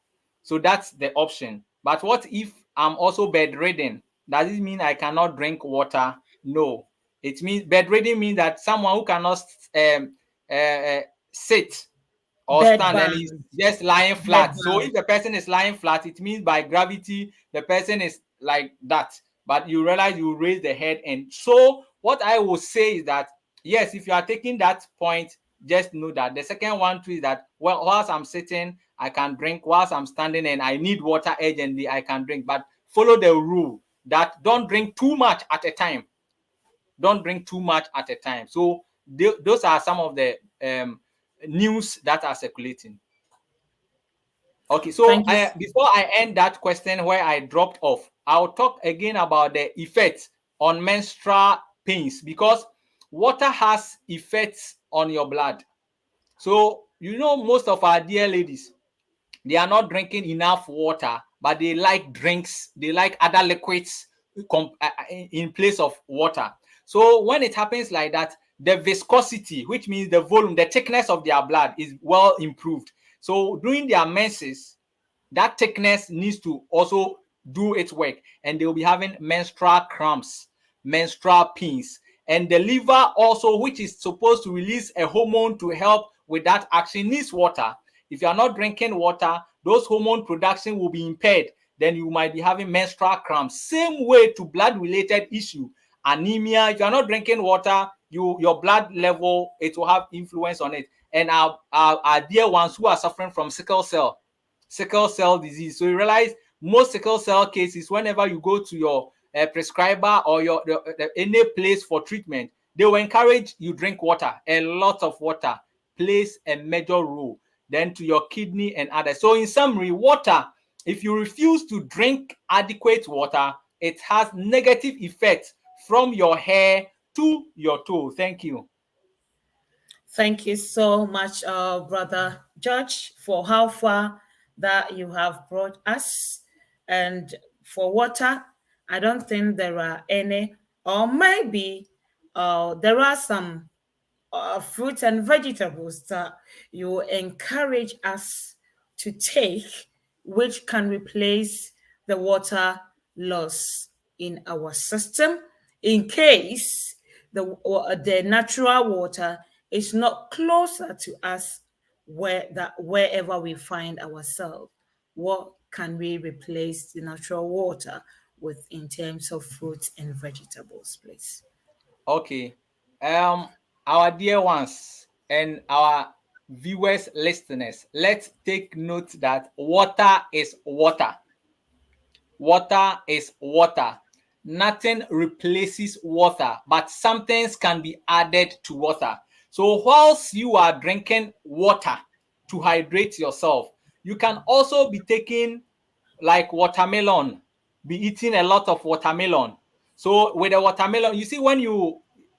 So that's the option. But what if I'm also bedridden? Does it mean I cannot drink water? No. It means bedridden means that someone who cannot uh, sit or Bed stand and he's bound, just lying bed flat. So bound. if the person is lying flat, it means by gravity the person is like that. But you realize you raise the head. And so what I will say is that yes, if you are taking that point, just know that the second one too is that, well, whilst I'm sitting I can drink, whilst I'm standing and I need water urgently I can drink, but follow the rule that don't drink too much at a time. Don't drink too much at a time. So those are some of the news that are circulating. Okay, so Thank you. before I end that question where I dropped off, I'll talk again about the effects on menstrual pains, because water has effects on your blood. So most of our dear ladies, they are not drinking enough water, but they like drinks, they like other liquids in place of water. So when it happens like that, the viscosity, which means the volume, the thickness of their blood is well improved. So during their menses, that thickness needs to also do its work, and they'll be having menstrual cramps, menstrual pains. And the liver also, which is supposed to release a hormone to help with that action, needs water. If you are not drinking water, those hormone production will be impaired. Then you might be having menstrual cramps. Same way to blood related issue, anemia. If you are not drinking water, your blood level, it will have influence on it. And our dear ones who are suffering from sickle cell disease. So you realize most sickle cell cases, whenever you go to your prescriber or any place for treatment, they will encourage you drink water. A lot of water plays a major role then to your kidney and others. So in summary, water, if you refuse to drink adequate water, it has negative effects from your hair to your toe. Thank you. Thank you so much, Brother George, for how far that you have brought us. And for water, I don't think there are any, or maybe there are some fruits and vegetables that you encourage us to take, which can replace the water loss in our system in case the natural water is not closer to us wherever we find ourselves. What can we replace the natural water with in terms of fruits and vegetables, please? Okay. Um, our dear ones and our viewers, listeners, let's take note that water is water. Water is water. Nothing replaces water, but some things can be added to water. So whilst you are drinking water to hydrate yourself, you can also be taking like watermelon, be eating a lot of watermelon. So with the watermelon, you see, when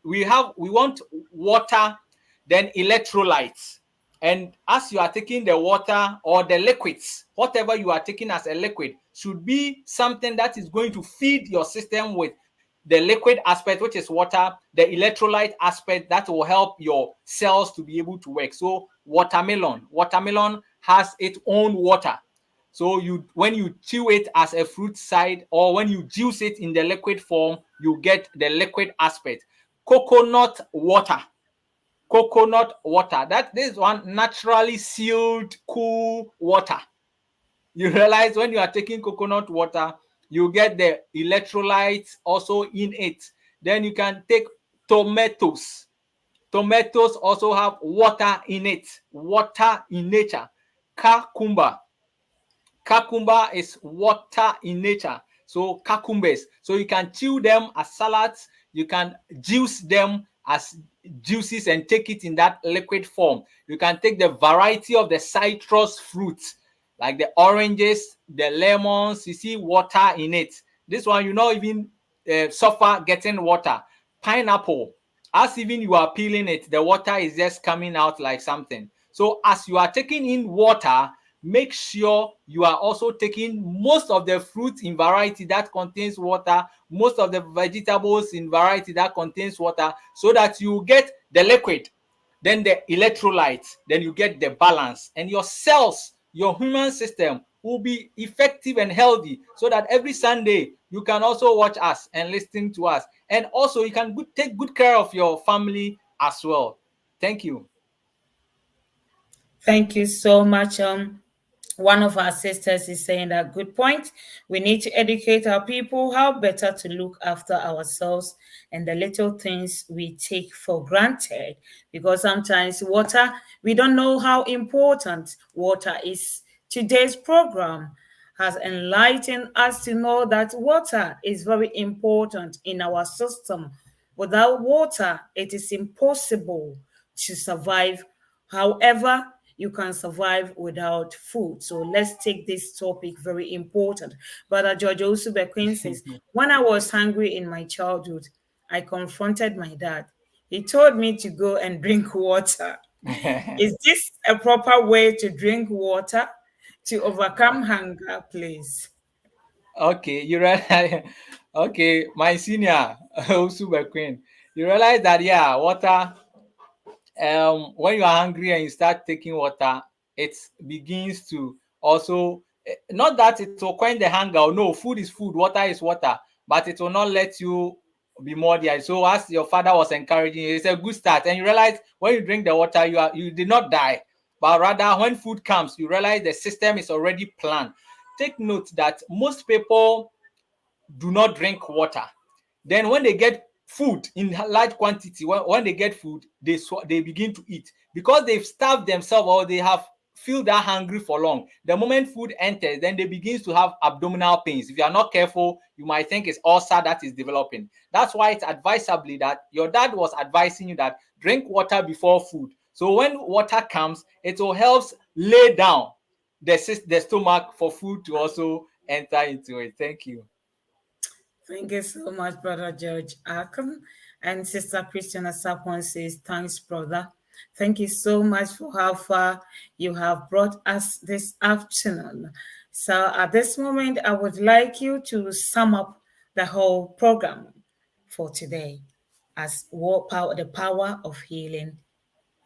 we want water, then electrolytes. And as you are taking the water or the liquids, whatever you are taking as a liquid should be something that is going to feed your system with the liquid aspect, which is water, the electrolyte aspect that will help your cells to be able to work. So watermelon has its own water. So when you chew it as a fruit side, or when you juice it in the liquid form, you get the liquid aspect. Coconut water. That this one naturally sealed, cool water. You realize when you are taking coconut water, you get the electrolytes also in it. Then you can take tomatoes. Tomatoes also have water in it, water in nature. Cucumber is water in nature. So cucumbers, so you can chew them as salads, you can juice them as juices and take it in that liquid form. You can take the variety of the citrus fruits like the oranges, the lemons, you see water in it. This one you not even suffer getting water. Pineapple, as even you are peeling it, the water is just coming out like something. So as you are taking in water, make sure you are also taking most of the fruits in variety that contains water, most of the vegetables in variety that contains water, so that you get the liquid, then the electrolytes, then you get the balance, and your cells, your human system will be effective and healthy, so that every Sunday you can also watch us and listen to us, and also you can take good care of your family as well. Thank you. Thank you so much. One of our sisters is saying that good point. We need to educate our people how better to look after ourselves and the little things we take for granted. Because sometimes water, we don't know how important water is. Today's program has enlightened us to know that water is very important in our system. Without water, it is impossible to survive. However, you can survive without food. So let's take this topic very important. Brother George Osubequin says, when I was hungry in my childhood, I confronted my dad. He told me to go and drink water. Is this a proper way to drink water to overcome hunger, please? Okay, you realize, okay, my senior, Super Queen, you realize that, yeah, water, when you are hungry and you start taking water, it begins to also, not that it will quench the hunger. Oh, no, food is food, water is water, but it will not let you be more there. So as your father was encouraging you, it's a good start. And you realize when you drink the water, you did not die, but rather when food comes, you realize the system is already planned. Take note that most people do not drink water. Then when they get food in large quantity, when they get food, they begin to eat because they've starved themselves or they have feel that hungry for long. The moment food enters, then they begin to have abdominal pains. If you are not careful, you might think it's ulcer that is developing. That's why it's advisably that your dad was advising you that drink water before food. So when water comes, it will help lay down the stomach for food to also enter into it. Thank you. Thank you so much, Brother George Ackon. And Sister Christiana Sapon says, thanks, brother. Thank you so much for how far you have brought us this afternoon. So at this moment, I would like you to sum up the whole program for today as the power of healing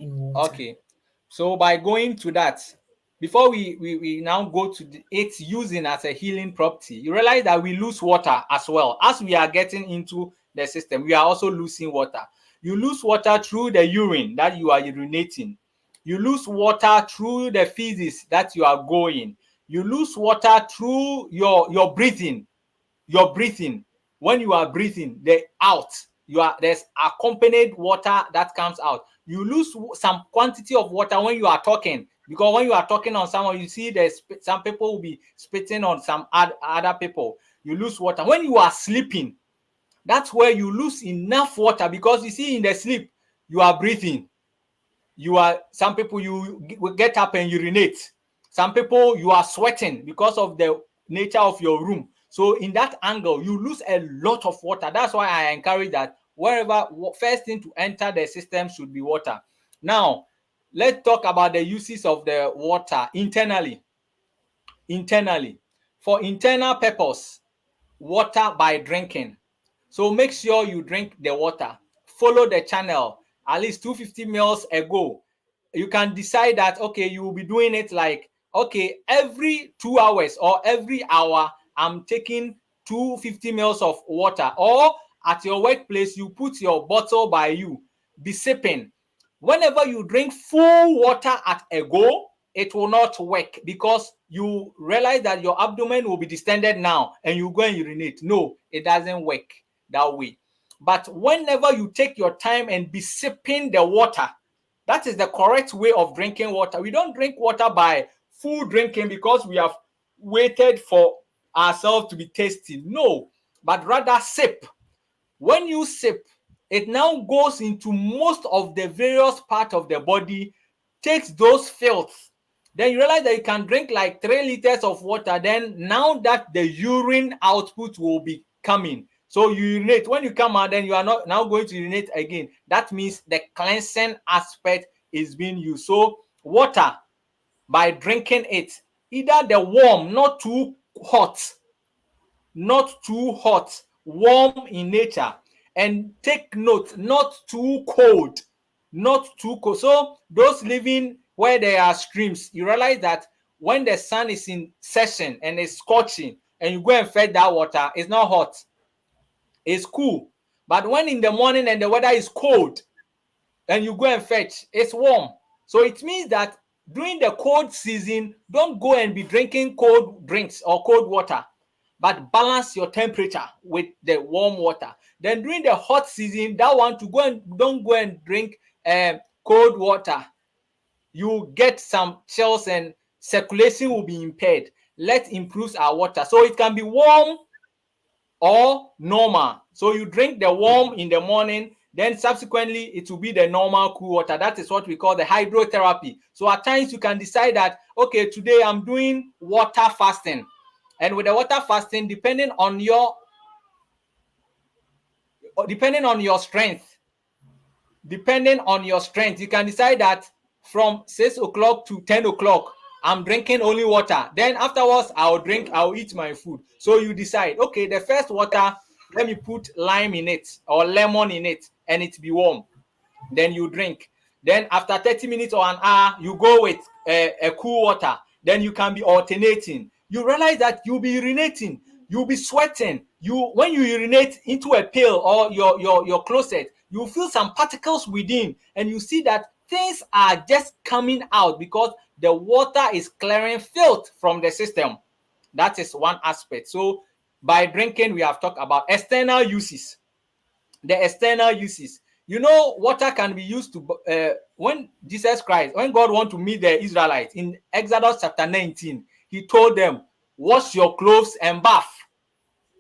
in water. Okay. So by going to that, before we now go to its using as a healing property, you realize that we lose water as well. As we are getting into the system, we are also losing water. You lose water through the urine that you are urinating. You lose water through the feces that you are going. You lose water through your breathing. Your breathing, when you are breathing the out, there's accompanied water that comes out. You lose some quantity of water when you are talking, because when you are talking on someone, you see there's some people will be spitting on some other people. You lose water when you are sleeping. That's where you lose enough water, because you see in the sleep you are breathing. Some people you will get up and urinate. Some people you are sweating because of the nature of your room. So in that angle, you lose a lot of water. That's why I encourage that wherever, first thing to enter the system should be water. Now, let's talk about the uses of the water internally. For internal purpose, water by drinking. So make sure you drink the water. Follow the channel at least 250 mils ago. You can decide that, okay, you will be doing it like, okay, every 2 hours or every hour, I'm taking 250 mils of water. Or at your workplace, you put your bottle by you, be sipping. Whenever you drink full water at a go, it will not work, because you realize that your abdomen will be distended now and you go and urinate. No, it doesn't work that way. But whenever you take your time and be sipping the water, that is the correct way of drinking water. We don't drink water by full drinking because we have waited for ourselves to be tasty. No, but rather sip. When you sip, it now goes into most of the various parts of the body, takes those filth. Then you realize that you can drink like 3 liters of water. Then now that the urine output will be coming. So you urinate. When you come out, then you are not now going to urinate again. That means the cleansing aspect is being used. So water, by drinking it, either the warm, not too hot, warm in nature. And take note, not too cold. So those living where there are streams, you realize that when the sun is in session and it's scorching and you go and fetch that water, it's not hot, it's cool. But when in the morning and the weather is cold and you go and fetch, it's warm. So it means that during the cold season, don't go and be drinking cold drinks or cold water, but balance your temperature with the warm water. Then during the hot season, that one to go and don't go and drink cold water. You get some chills and circulation will be impaired. Let's improve our water. So it can be warm or normal. So you drink the warm in the morning, then subsequently it will be the normal cool water. That is what we call the hydrotherapy. So at times you can decide that, okay, today I'm doing water fasting. And with the water fasting, depending on your strength, you can decide that from 6 o'clock to 10 o'clock, I'm drinking only water. Then afterwards, I'll eat my food. So you decide, okay, the first water, let me put lime in it or lemon in it and it be warm. Then you drink. Then after 30 minutes or an hour, you go with a cool water. Then you can be alternating. You realize that you'll be urinating, you'll be sweating. When you urinate into a pail or your closet, you feel some particles within, and you see that things are just coming out because the water is clearing filth from the system. That is one aspect. So by drinking, we have talked about external uses. The external uses. Water can be used to when God want to meet the Israelites in Exodus chapter 19, he told them, wash your clothes and bath,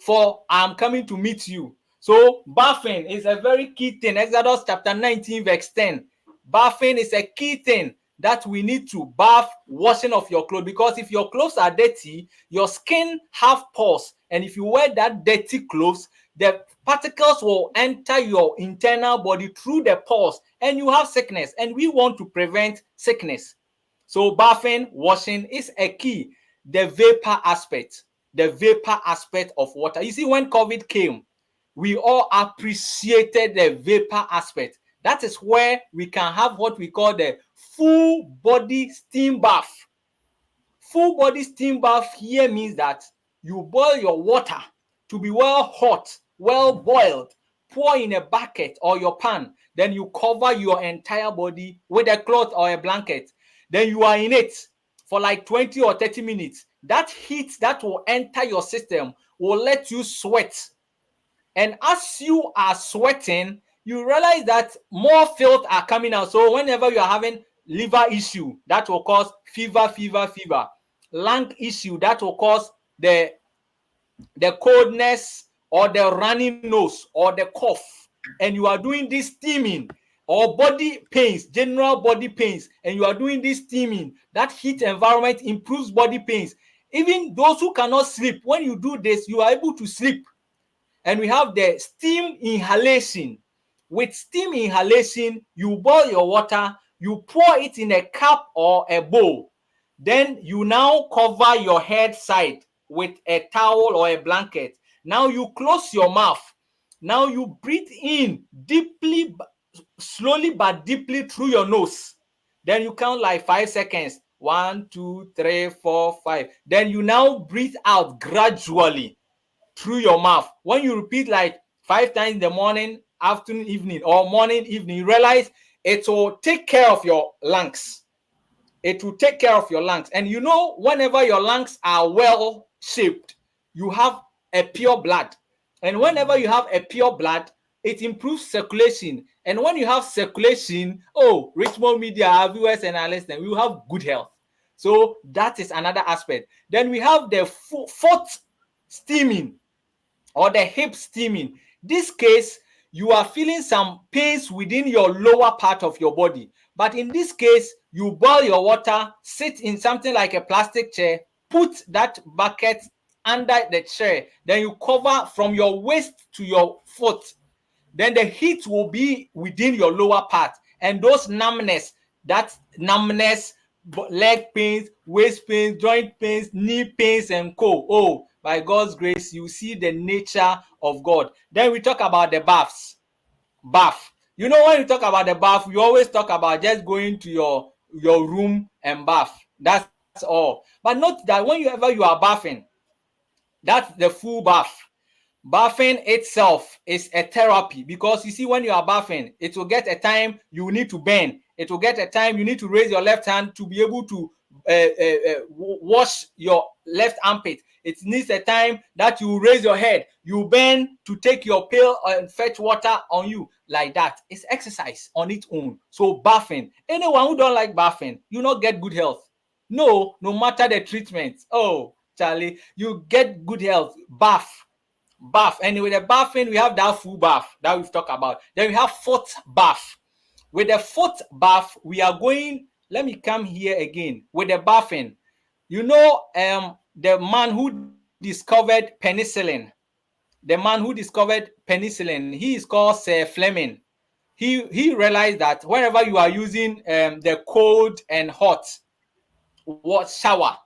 for I'm coming to meet you. So bathing is a very key thing. Exodus chapter 19 verse 10. Bathing is a key thing that we need to bath, washing of your clothes, because if your clothes are dirty, your skin have pores, and if you wear that dirty clothes, the particles will enter your internal body through the pores and you have sickness, and we want to prevent sickness. So bathing, washing is a key. The vapor aspect of water. You see, when COVID came, we all appreciated the vapor aspect. That is where we can have what we call the full body steam bath. Full body steam bath here means that you boil your water to be well hot, well boiled, pour in a bucket or your pan, then you cover your entire body with a cloth or a blanket. Then you are in it for like 20 or 30 minutes. That heat that will enter your system will let you sweat. And as you are sweating, you realize that more filth are coming out. So whenever you are having liver issue, that will cause fever. Lung issue, that will cause the coldness or the runny nose or the cough, and you are doing this steaming, or body pains, general body pains, and you are doing this steaming, that heat environment improves body pains. Even those who cannot sleep, when you do this, you are able to sleep. And we have the steam inhalation. With steam inhalation, you boil your water, you pour it in a cup or a bowl. Then you now cover your head side with a towel or a blanket. Now you close your mouth. Now you breathe in deeply, slowly but deeply through your nose. Then you count like 5 seconds. 1, 2, 3, 4, 5. Then you now breathe out gradually through your mouth. When you repeat like 5 times in the morning, afternoon, evening, or morning, evening, you realize it will take care of your lungs. It will take care of your lungs. And you know, whenever your lungs are well shaped, you have a pure blood. And whenever you have a pure blood, it improves circulation. And when you have circulation, oh, Richmond Media, our viewers and our listeners, we will have good health. So that is another aspect. Then we have the foot steaming or the hip steaming. This case, you are feeling some pains within your lower part of your body. But in this case, you boil your water, sit in something like a plastic chair, put that bucket under the chair, then you cover from your waist to your foot. Then the heat will be within your lower part. And those numbness, leg pains, waist pains, joint pains, knee pains, and co. Oh, by God's grace, you see the nature of God. Then we talk about the baths. Bath. You know, when you talk about the bath, you always talk about just going to your room and bath. That's all. But note that whenever you are bathing, that's the full bath. Bathing itself is a therapy, because you see, when you are bathing, it will get a time you need to bend. It will get a time you need to raise your left hand to be able to wash your left armpit. It needs a time that you raise your head, you bend to take your pail and fetch water on you. Like that, it's exercise on its own. So bathing, anyone who don't like bathing, you not get good health. No matter the treatment. Oh, Charlie, you get good health. Bath. And with the bathing, we have that full bath that we've talked about. Then we have foot bath. With the foot bath, we are going, let me come here again. With the bathing, you know, the man who discovered penicillin, he is called Sir Fleming. He realized that wherever you are using the cold and hot shower,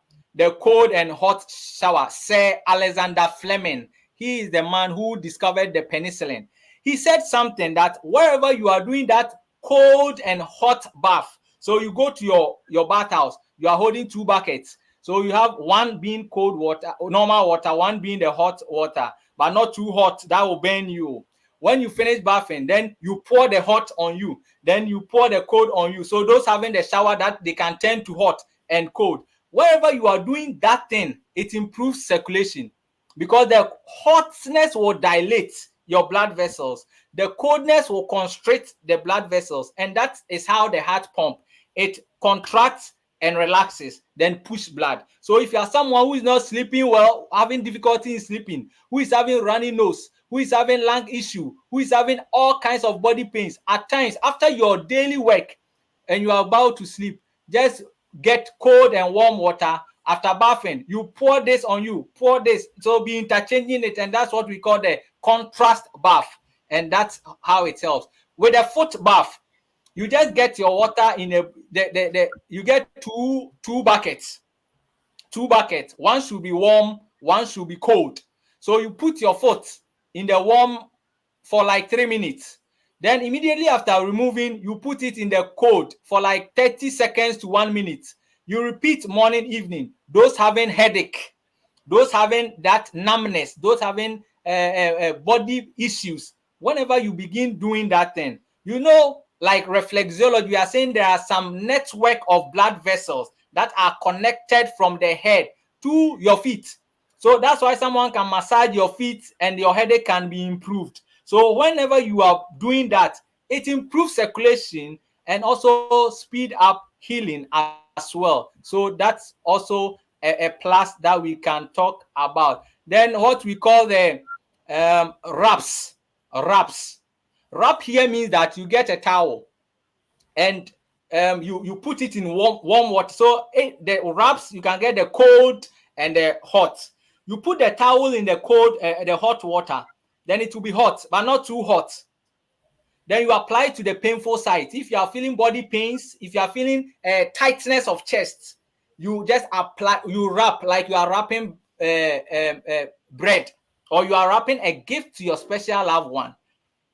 Sir Alexander Fleming, he is the man who discovered the penicillin. He said something that wherever you are doing that cold and hot bath, so you go to your bathhouse, you are holding 2 buckets. So you have one being cold water, normal water, one being the hot water, but not too hot, that will burn you. When you finish bathing, then you pour the hot on you, then you pour the cold on you. So those having the shower, that they can turn to hot and cold. Wherever you are doing that thing, it improves circulation, because the hotness will dilate your blood vessels, the coldness will constrict the blood vessels, and that is how the heart pump. It contracts and relaxes, then push blood. So if you are someone who is not sleeping well, having difficulty in sleeping, who is having runny nose, who is having lung issue, who is having all kinds of body pains, at times after your daily work and you are about to sleep, just get cold and warm water. After bathing, you pour this on you, pour this. So be interchanging it, and that's what we call the contrast bath, and that's how it helps. With a foot bath, you just get your water in you get two buckets. One should be warm, one should be cold. So you put your foot in the warm for like 3 minutes. Then immediately after removing, you put it in the cold for like 30 seconds to 1 minute. You repeat morning, evening. Those having headache, those having that numbness, those having body issues, whenever you begin doing that thing, like reflexology, we are saying there are some network of blood vessels that are connected from the head to your feet. So that's why someone can massage your feet and your headache can be improved. So whenever you are doing that, it improves circulation and also speed up healing as well. So that's also a plus that we can talk about. Then what we call the wraps. Wraps. Wrap here means that you get a towel and you put it in warm water. So the wraps, you can get the cold and the hot. You put the towel in the cold, the hot water, then it will be hot, but not too hot. Then you apply to the painful site. If you are feeling body pains, if you are feeling tightness of chest, you just apply, you wrap like you are wrapping bread, or you are wrapping a gift to your special loved one.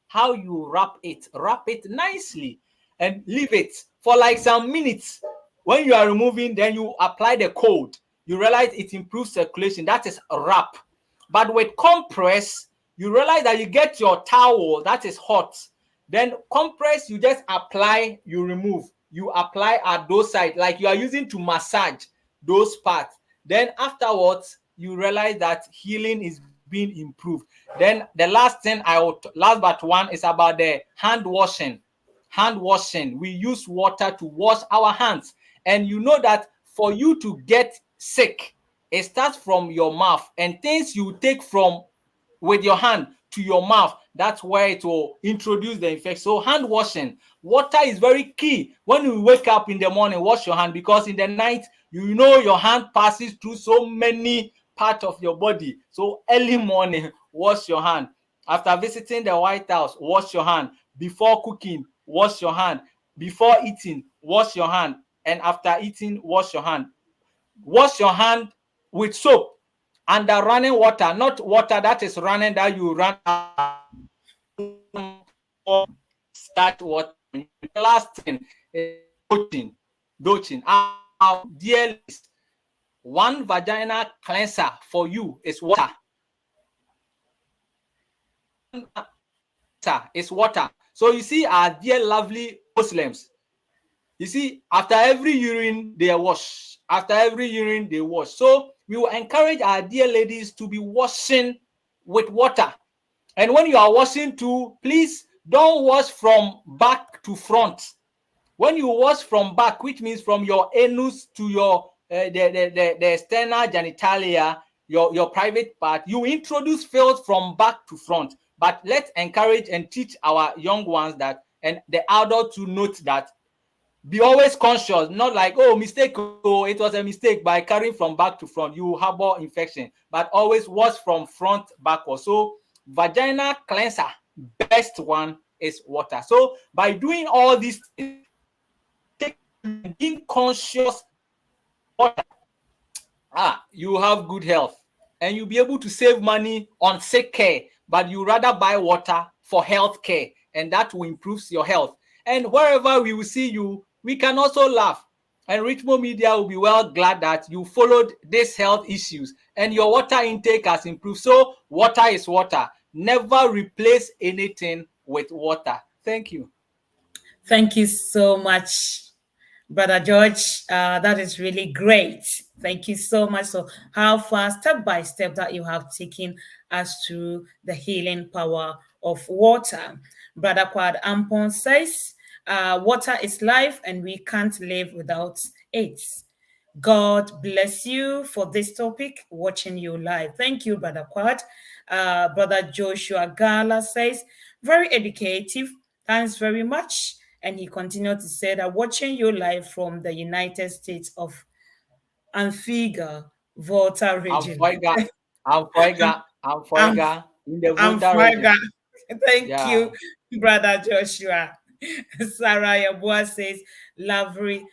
How you wrap it nicely and leave it for like some minutes. When you are removing, then you apply the cold. You realize it improves circulation. That is a wrap. But with compress, you realize that you get your towel that is hot. Then compress, you just apply, you remove. You apply at those sides like you are using to massage those parts. Then afterwards, you realize that healing is being improved. Then the last thing last but one is about the hand washing. Hand washing. We use water to wash our hands. And you know that for you to get sick, it starts from your mouth, and things you take from with your hand to your mouth, that's where it will introduce the infection. So hand washing, water is very key. When you wake up in the morning, wash your hand, because in the night, your hand passes through so many parts of your body. So early morning, wash your hand. After visiting the White House, wash your hand. Before cooking, wash your hand. Before eating, wash your hand. And after eating, wash your hand. Wash your hand with soap under running water, not water that is running that you run start water. The last thing is doaching. Doaching. Our dear ladies, one vaginal cleanser for you is water. Is water. So you see, our dear lovely Muslims, you see, after every urine, they wash. After every urine, they wash. So we will encourage our dear ladies to be washing with water. And when you are washing too, please don't wash from back to front. When you wash from back, which means from your anus to your the external genitalia, your private part, you introduce filth from back to front. But let's encourage and teach our young ones that, and the adult to note that, be always conscious, not like, oh, mistake, oh, it was a mistake by carrying from back to front, you harbor infection, but always wash from front backwards. So vaginal cleanser, best one is water. So by doing all these things, being conscious water, you have good health, and you'll be able to save money on sick care, but you rather buy water for health care, and that will improve your health. And wherever we will see you, we can also laugh. And Richmond Media will be well glad that you followed these health issues and your water intake has improved. So water is water. Never replace anything with water. Thank you. Thank you so much, Brother George. That is really great. Thank you so much. So, how far, step by step, that you have taken us through the healing power of water. Brother Quad Ampon says, water is life and we can't live without it. God bless you for this topic, watching you live. Thank you, Brother Quad. Brother Joshua Gala says, very educative. Thanks very much. And he continued to say that watching you live from the United States of Antigua, Volta I'm region. Foiga. I'm Foiga. I'm I'm, Foiga in the I'm Volta region. Faga. Thank Yeah. you, Brother Joshua. Sarah Yabua says, lovely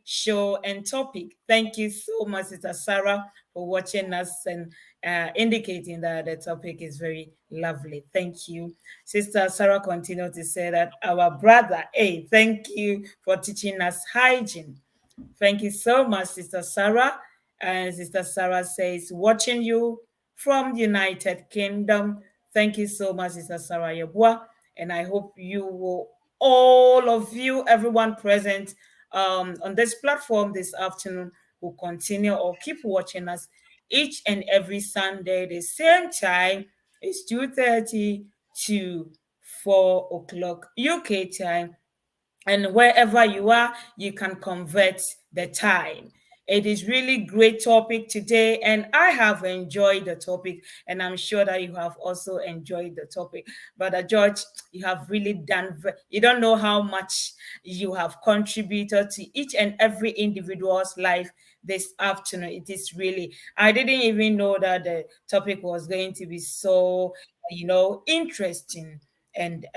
show and topic. Thank you so much, Sister Sarah, for watching us and indicating that the topic is very lovely. Thank you. Sister Sarah continued to say that our brother, hey, thank you for teaching us hygiene. Thank you so much, Sister Sarah. And Sister Sarah says, watching you from United Kingdom. Thank you so much, Sister Sarah Yabua. And I hope you will, all of you, everyone present on this platform this afternoon, will continue or keep watching us each and every Sunday, the same time. It's 2:30 to 4 o'clock UK time, and wherever you are, you can convert the time. It is really great topic today, and I have enjoyed the topic, and I'm sure that you have also enjoyed the topic. Brother George, you have really done. You don't know how much you have contributed to each and every individual's life this afternoon. It is really. I didn't even know that the topic was going to be so, interesting, and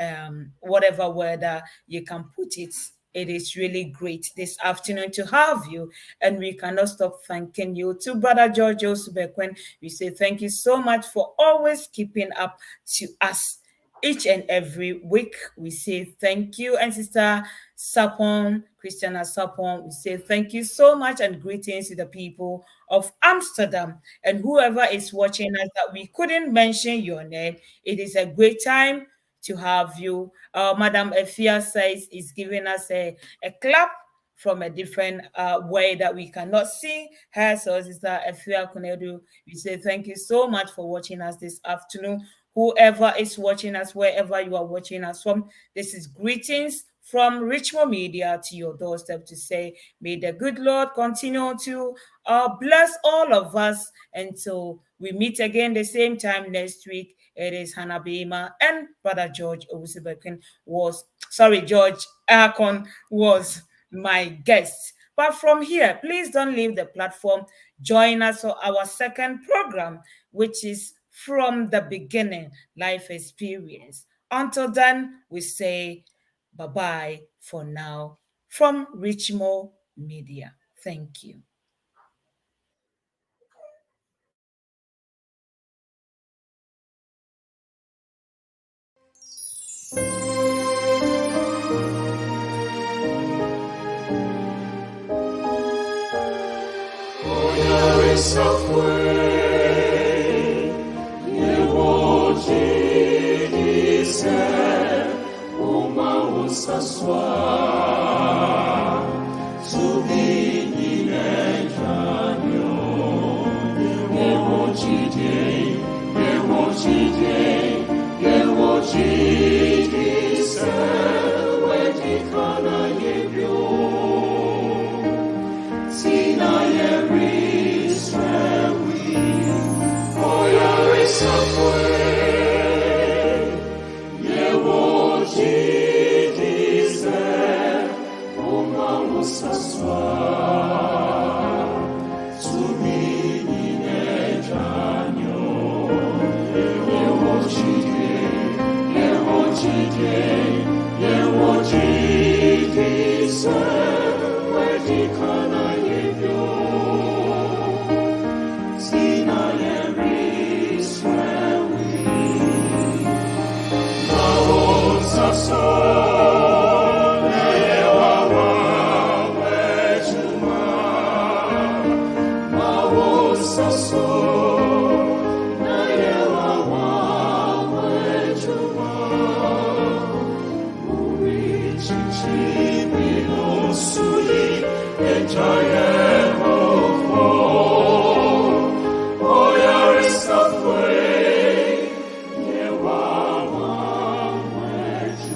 whatever word you can put it. It is really great this afternoon to have you, and we cannot stop thanking you. To Brother George Osubekwen, we say thank you so much for always keeping up to us each and every week. We say thank you. And Sister Sapon, Christiana Sapon, we say thank you so much and greetings to the people of Amsterdam and whoever is watching us that we couldn't mention your name. It is a great time to have you. Madam Efia says is giving us a clap from a different way that we cannot see her. So Sister Efia Kunedu, we say thank you so much for watching us this afternoon. Whoever is watching us, wherever you are watching us from, this is greetings from Richmond Media to your doorstep to say, may the good Lord continue to bless all of us until we meet again the same time next week. It is Hannah Bimah and Brother George Owusibekin George Ackon was my guest. But from here, please don't leave the platform. Join us for our second program, which is From the Beginning, Life Experience. Until then, we say bye-bye for now from Richmond Media. Thank you. Yewo